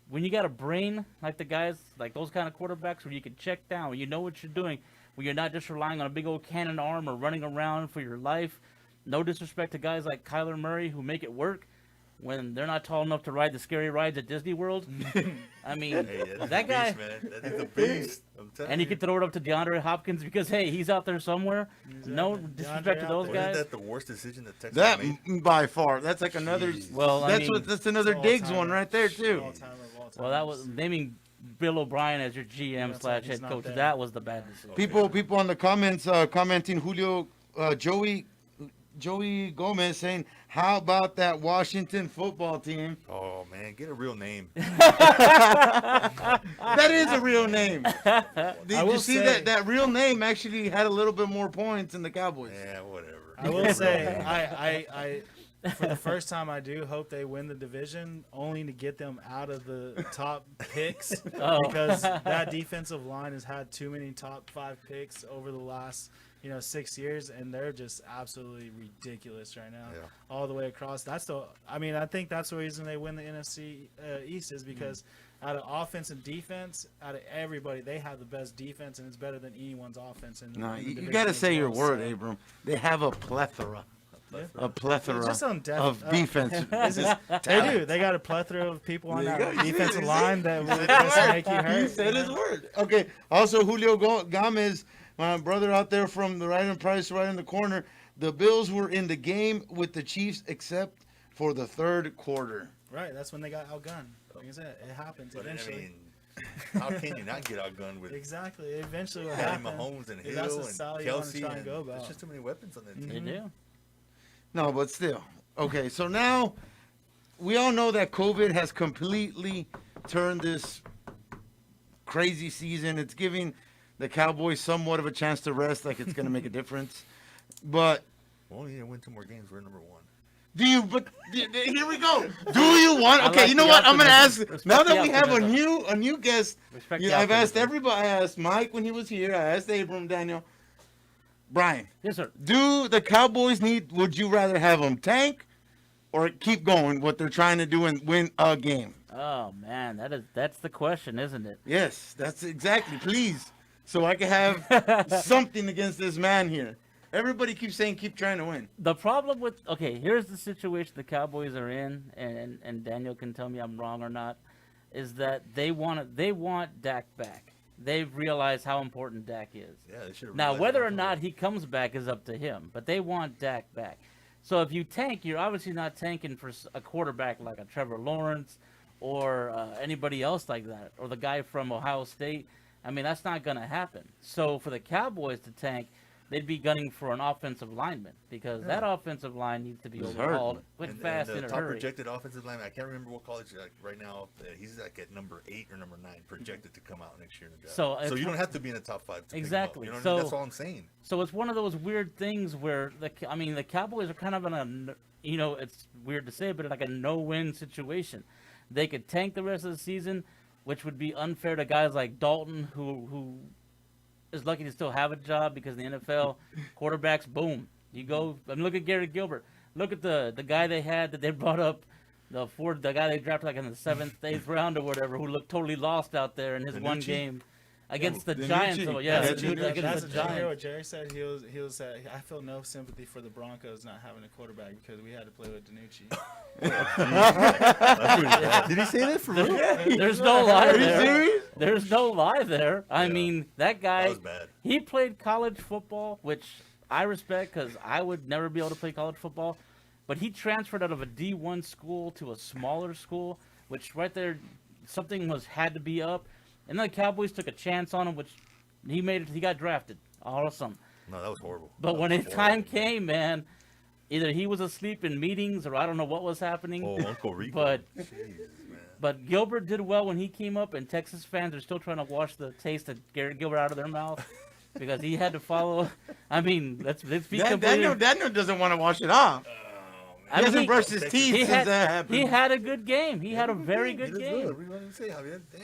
when you got a brain like the guys, like those kind of quarterbacks, where you can check down, where you know what you're doing, where you're not just relying on a big old cannon arm or running around for your life. No disrespect to guys like Kyler Murray who make it work when they're not tall enough to ride the scary rides at Disney World. I mean, that guy, beast, man. That is a beast. I'm telling and you can throw it up to DeAndre Hopkins because hey, he's out there somewhere. No disrespect to those guys. Isn't that the worst decision that Texas That made? by far, that's like another. Well, that's another Diggs one right there too. Well, that was naming Bill O'Brien as your GM / head coach. That was the bad decision. People on the comments commenting Julio, Joey Gomez saying, "How about that Washington football team?" Oh man, get a real name. That is a real name. Did you see say- that real name actually had a little bit more points than the Cowboys? Yeah, whatever. I will say, I for the first time, I do hope they win the division, only to get them out of the top picks because that defensive line has had too many top 5 picks over the last 6 years, and they're just absolutely ridiculous right now, all the way across. I think that's the reason they win the NFC East is because out of offense and defense, out of everybody, they have the best defense, and it's better than anyone's offense. No, you got to say your word, Abram. They have a plethora. A plethora just on of defense. They do. They got a plethora of people on that defensive line that will just make you hurt. He said his word. Okay. Also, Julio Gomez, my brother out there from the right in price, right in the corner. The Bills were in the game with the Chiefs except for the third quarter. Right. That's when they got outgunned. Like I said, it happens eventually. How can you not get outgunned with exactly? Eventually, what happens? Mahomes and That's Hill the and style you Kelsey. want to try and go about. There's just too many weapons on that team. They do. No, but still. Okay, so now we all know that COVID has completely turned this crazy season. It's giving the Cowboys somewhat of a chance to rest, like it's going to make a difference. But we only need to win 2 more games. We're number 1. Do you? But here we go. Do you want? Okay, you know what? I'm going to ask. Now that we have a new guest, I've asked everybody. I asked Mike when he was here. I asked Abram, Daniel. Brian. Yes, sir. Do the Cowboys would you rather have them tank or keep going what they're trying to do and win a game? Oh man, that's the question, isn't it? Yes, that's exactly. Please, so I can have something against this man here. Everybody keeps saying keep trying to win. The problem with here's the situation the Cowboys are in, and Daniel can tell me I'm wrong or not, is that they want Dak back. They've realized how important Dak is. Yeah, they should have. Now, whether or not he comes back is up to him, but they want Dak back. So if you tank, you're obviously not tanking for a quarterback like a Trevor Lawrence or anybody else like that, or the guy from Ohio State. I mean, that's not going to happen. So for the Cowboys to tank, they'd be gunning for an offensive lineman because that offensive line needs to be overhauled quick, fast, and in a top hurry. projected offensive lineman, I can't remember what college right now. He's like at number 8 or number 9 projected to come out next year in the draft. So you don't have to be in the top 5 to exactly. Pick him up. You know what I mean? That's all I'm saying. So it's one of those weird things where the Cowboys are kind of in a, it's weird to say, but like a no-win situation. They could tank the rest of the season, which would be unfair to guys like Dalton, who is lucky to still have a job because in the NFL, quarterbacks, boom. You go, look at Garrett Gilbert. Look at the guy they had that they brought up, the guy they drafted like in the 7th, 8th round or whatever, who looked totally lost out there in his one game against the Giants. So, against the Giants. What Jerry said. He was I feel no sympathy for the Broncos not having a quarterback because we had to play with Danucci. Did he say that for real? There's no lie there. There's no lie there. I mean, that guy, that was bad. He played college football, which I respect because I would never be able to play college football. But he transferred out of a D1 school to a smaller school, which right there, something had to be up. And then the Cowboys took a chance on him, which he made it. He got drafted. Awesome. No, that was horrible. But when his time came, man, either he was asleep in meetings or I don't know what was happening. Oh, Uncle Rico. But Gilbert did well when he came up, and Texas fans are still trying to wash the taste of Garrett Gilbert out of their mouth because he had to follow. I mean, let's be completely. Daniel doesn't want to wash it off. He hasn't brushed his teeth since that happened. He had a good game. He had a very good game.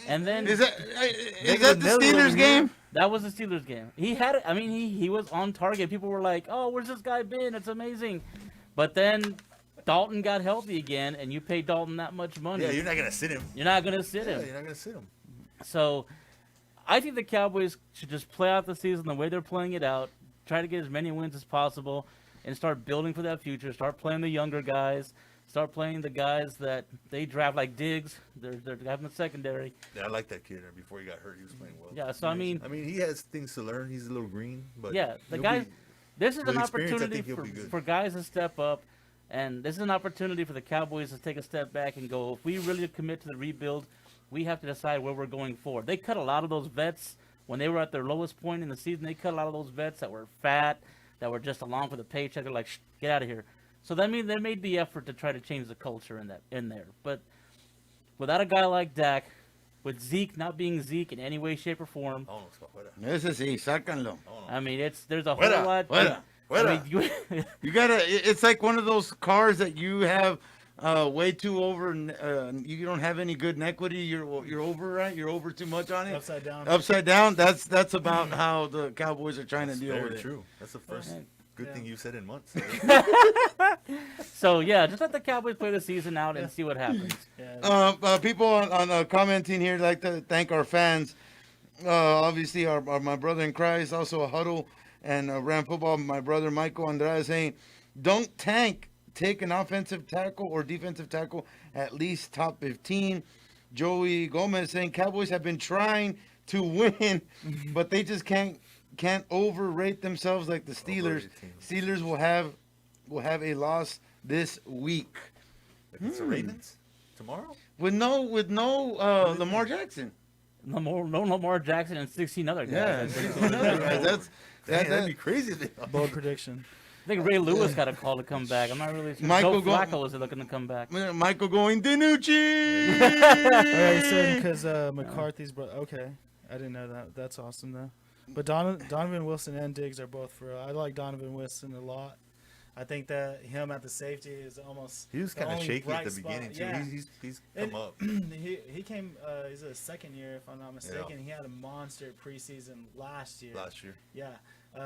And then is that the Steelers game? That was the Steelers game. He had. I mean, he was on target. People were like, "Oh, where's this guy been? It's amazing." But then Dalton got healthy again, and you pay Dalton that much money. Yeah, you're not gonna sit him. You're not gonna sit him. Yeah, you're not gonna sit him. So, I think the Cowboys should just play out the season the way they're playing it out. Try to get as many wins as possible. And start building for that future. Start playing the younger guys. Start playing the guys that they draft like Diggs. They're having the secondary. Yeah, I like that kid. Before he got hurt, he was playing well. Yeah, so I mean, he has things to learn. He's a little green, but yeah, the guys. This is an opportunity for guys to step up, and this is an opportunity for the Cowboys to take a step back and go. If we really commit to the rebuild, we have to decide where we're going forward. They cut a lot of those vets when they were at their lowest point in the season. They cut a lot of those vets that were fat, that were just along for the paycheck. They're like, get out of here. So that means they made the effort to try to change the culture in there. But without a guy like Dak, with Zeke not being Zeke in any way, shape, or form. Ese sí, sácanlo. I mean, there's a whole lot. I mean, you gotta. It's like one of those cars that you have way too over. You don't have any good equity. You're over, right? You're over too much on it. Upside down. Upside down. That's about how the Cowboys are trying to deal with it. Very true. That's the first good thing you said in months. So yeah, just let the Cowboys play the season out and see what happens. People on commenting here like to thank our fans. Obviously, my brother in Christ, also a huddle and Ram Football. My brother Michael Andrade saying, "Don't tank. Take an offensive tackle or defensive tackle, at least top 15. Joey Gomez saying Cowboys have been trying to win, but they just can't overrate themselves like the Steelers. Steelers will have a loss this week. It's the Ravens tomorrow with no Lamar Jackson. No Lamar Jackson and 16 other guys. Yeah, that'd be crazy. Bold prediction. I think Ray Lewis got a call to come back. I'm not really sure. Joe Flacco is looking to come back. Michael going Danucci. He said because McCarthy's brother. Okay, I didn't know that. That's awesome though. But Donovan Wilson and Diggs are both for. I like Donovan Wilson a lot. I think that him at the safety is almost. He was kind of shaky at the beginning too. Yeah. He's come up. He came. He's a second year, if I'm not mistaken. Yeah. He had a monster preseason last year. Last year. Yeah.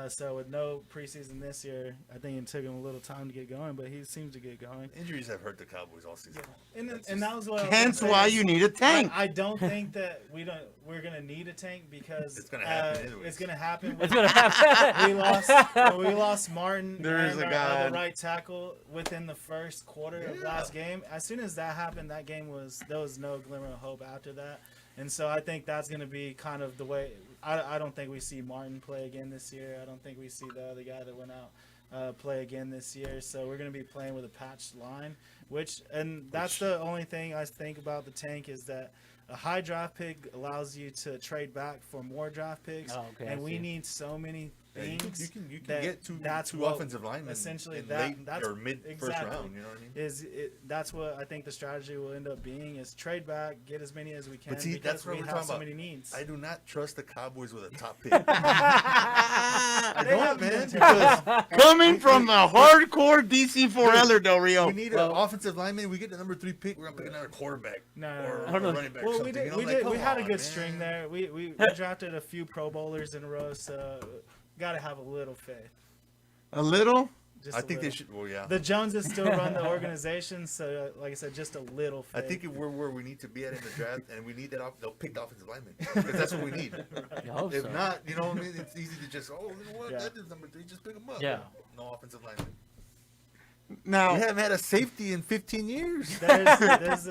So with no preseason this year, I think it took him a little time to get going, but he seems to get going. Injuries have hurt the Cowboys all season. And that was what Hence why you need a tank. I don't think that we're gonna need a tank because it's gonna happen anyways. It's gonna happen. It's gonna happen. we lost Martin. There is a guy, the right tackle, within the first quarter of last game. As soon as that happened, there was no glimmer of hope after that. And so I think that's going to be kind of the way. I don't think we see Martin play again this year. I don't think we see the other guy that went out play again this year. So we're going to be playing with a patched line, that's the only thing I think about the tank is that a high draft pick allows you to trade back for more draft picks, and we need so many things. You can get two offensive linemen essentially in that's late or mid first round. You know what I mean? That's what I think the strategy will end up being is trade back, get as many as we can. But see, because that's what we we're have talking so about. many needs. I do not trust the Cowboys with a top pick. I don't, man. Because coming from a hardcore DC4Ler, Del Rio. We need an offensive lineman. We get the number 3 pick. We're gonna pick another quarterback or a running back. Well, something. we had a good string there. We drafted a few Pro Bowlers in a row, so got to have a little faith. A little? I think they should. Well, yeah. The Joneses still run the organization, so like I said, just a little faith. I think if we're where we need to be at in the draft, and we need that, they'll pick the offensive lineman because that's what we need. If not, you know what I mean? It's easy to just, you know what? That is number 3. Just pick him up. Yeah. No offensive lineman. Now we haven't had a safety in 15 years. There's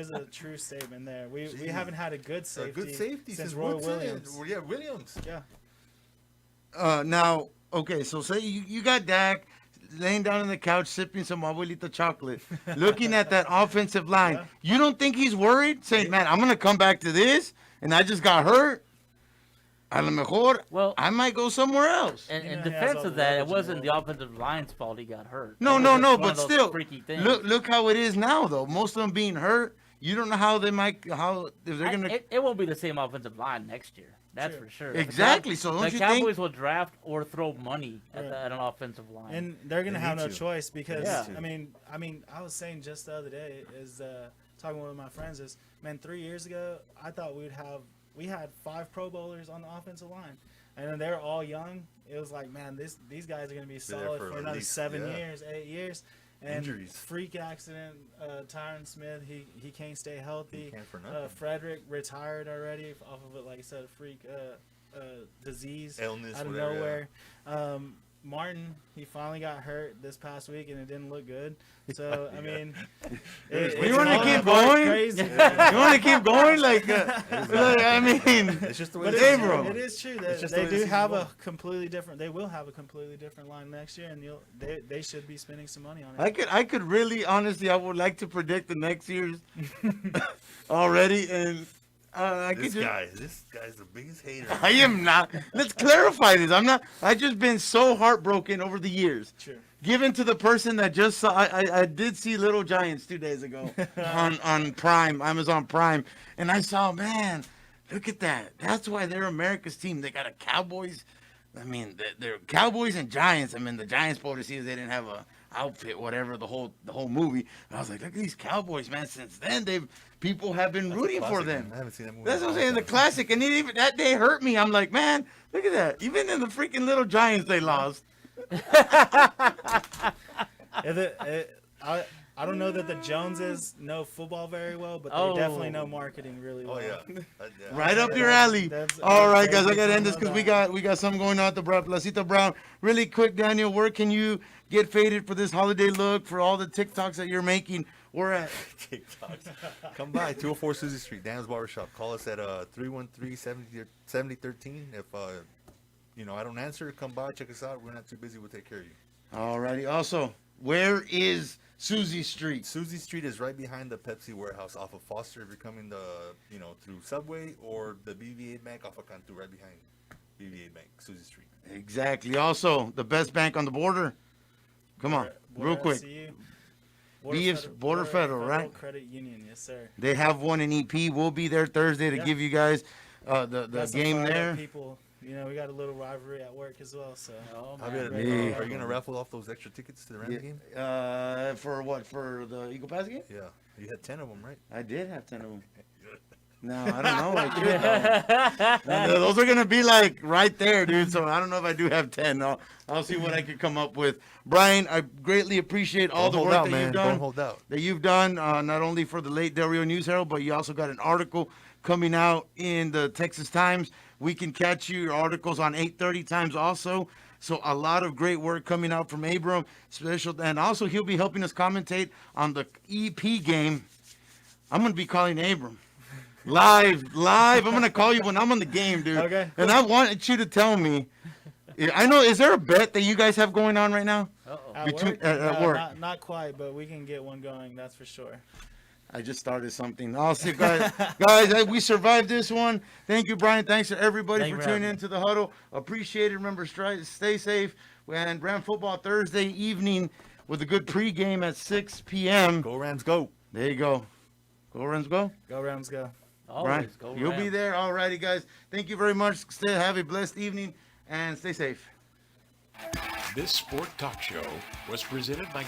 a true statement there. We haven't had a good safety, since Roy Williams. Yeah, Williams. Yeah. Now, okay, so say you got Dak laying down on the couch sipping some abuelita chocolate, looking at that offensive line. Yeah. You don't think he's worried? Saying, man, I'm going to come back to this, and I just got hurt. A lo mejor, I might go somewhere else. And in defense of that, it wasn't the offensive line's fault he got hurt. No, but still, freaky things. look how it is now, though. Most of them being hurt. You don't know how they might, if they're going to. It won't be the same offensive line next year. That's for sure. Exactly. So don't the you Cowboys think will draft or throw money at an offensive line, and they're gonna have no choice because Yeah. I mean, I was saying just the other day is talking with my friends is, man, 3 years ago I thought we had 5 Pro Bowlers on the offensive line, and they're all young. It was like, man, these guys are gonna be solid for another 7 years, 8 years. And injuries. Freak accident, Tyron Smith, he can't stay healthy. He can't for nothing. Frederick retired already off of it, like I said, a freak disease illness out of whatever, nowhere. Martin, he finally got hurt this past week and it didn't look good. So I mean, you want to keep going? Crazy. You want to keep going? Like, I mean, it's just the way it is true that they do have a completely different. They will have a completely different line next year, and they should be spending some money on it. I could really, honestly, I would like to predict the next year's already, and this guy's the biggest hater. I am not. Let's clarify this. I'm not. I just been so heartbroken over the years. True. Given to the person that just saw. I did see Little Giants 2 days ago on Prime, Amazon Prime, and I saw, man, look at that. That's why they're America's team. They got a Cowboys. I mean, they're Cowboys and Giants. I mean, the Giants supposed to see they didn't have a outfit, whatever, the whole movie. And I was like, look at these Cowboys, man. Since then, people have been rooting for them. I haven't seen that movie. That's what I'm saying, the classic. And even that day hurt me. I'm like, man, look at that. Even in the freaking Little Giants, they lost. I don't know that the Joneses know football very well, but they definitely know marketing really well. Oh yeah, right up your alley. All right, guys, I gotta end this because we got something going on at the Placita Brown. Really quick, Daniel, where can you get faded for this holiday look for all the TikToks that you're making? We're at TikToks. Come by 204 Susie Street, Dan's Barbershop. Call us at 313-7013. If I don't answer, come by, check us out. We're not too busy. We'll take care of you. All righty. Also, where is Susie Street? Susie Street is right behind the Pepsi warehouse off of Foster. If you're coming through Subway or the BVA Bank off of Cantu, right behind BVA Bank, Susie Street. Exactly. Also, the best bank on the border. Come on, real quick. Border Federal, right? Credit Union, yes, sir. They have one in EP. We'll be there Thursday to give you guys the game there. People, we got a little rivalry at work as well. So, are you gonna raffle off those extra tickets to the Rams game? For what? For the Eagle Pass game? Yeah, you had 10 of them, right? I did have 10 of them. No, I don't know. I could. No, those are gonna be like right there, dude. So I don't know if I do have 10. I'll see what I could come up with. Brian, I greatly appreciate all the work that you've done. Don't hold out. That you've done, not only for the late Del Rio News Herald, but you also got an article coming out in the Texas Times. We can catch you. Your articles on 8:30 Times also. So a lot of great work coming out from Abram. And also he'll be helping us commentate on the EP game. I'm gonna be calling Abram. Live. I'm gonna call you when I'm on the game, dude. Okay. And I wanted you to tell me. I know. Is there a bet that you guys have going on right now? At work? Not quite, but we can get one going. That's for sure. I just started something. I'll see, guys. Guys, we survived this one. Thank you, Brian. Thanks to everybody for tuning in to the huddle. Appreciate it. Remember, stay safe. And Ram football Thursday evening with a good pregame at 6 p.m. Go Rams, go. There you go. Go Rams, go. Go Rams, go. Always go You'll Rams. be there. All righty, guys. Thank you very much. Have a blessed evening and stay safe. This sport talk show was presented by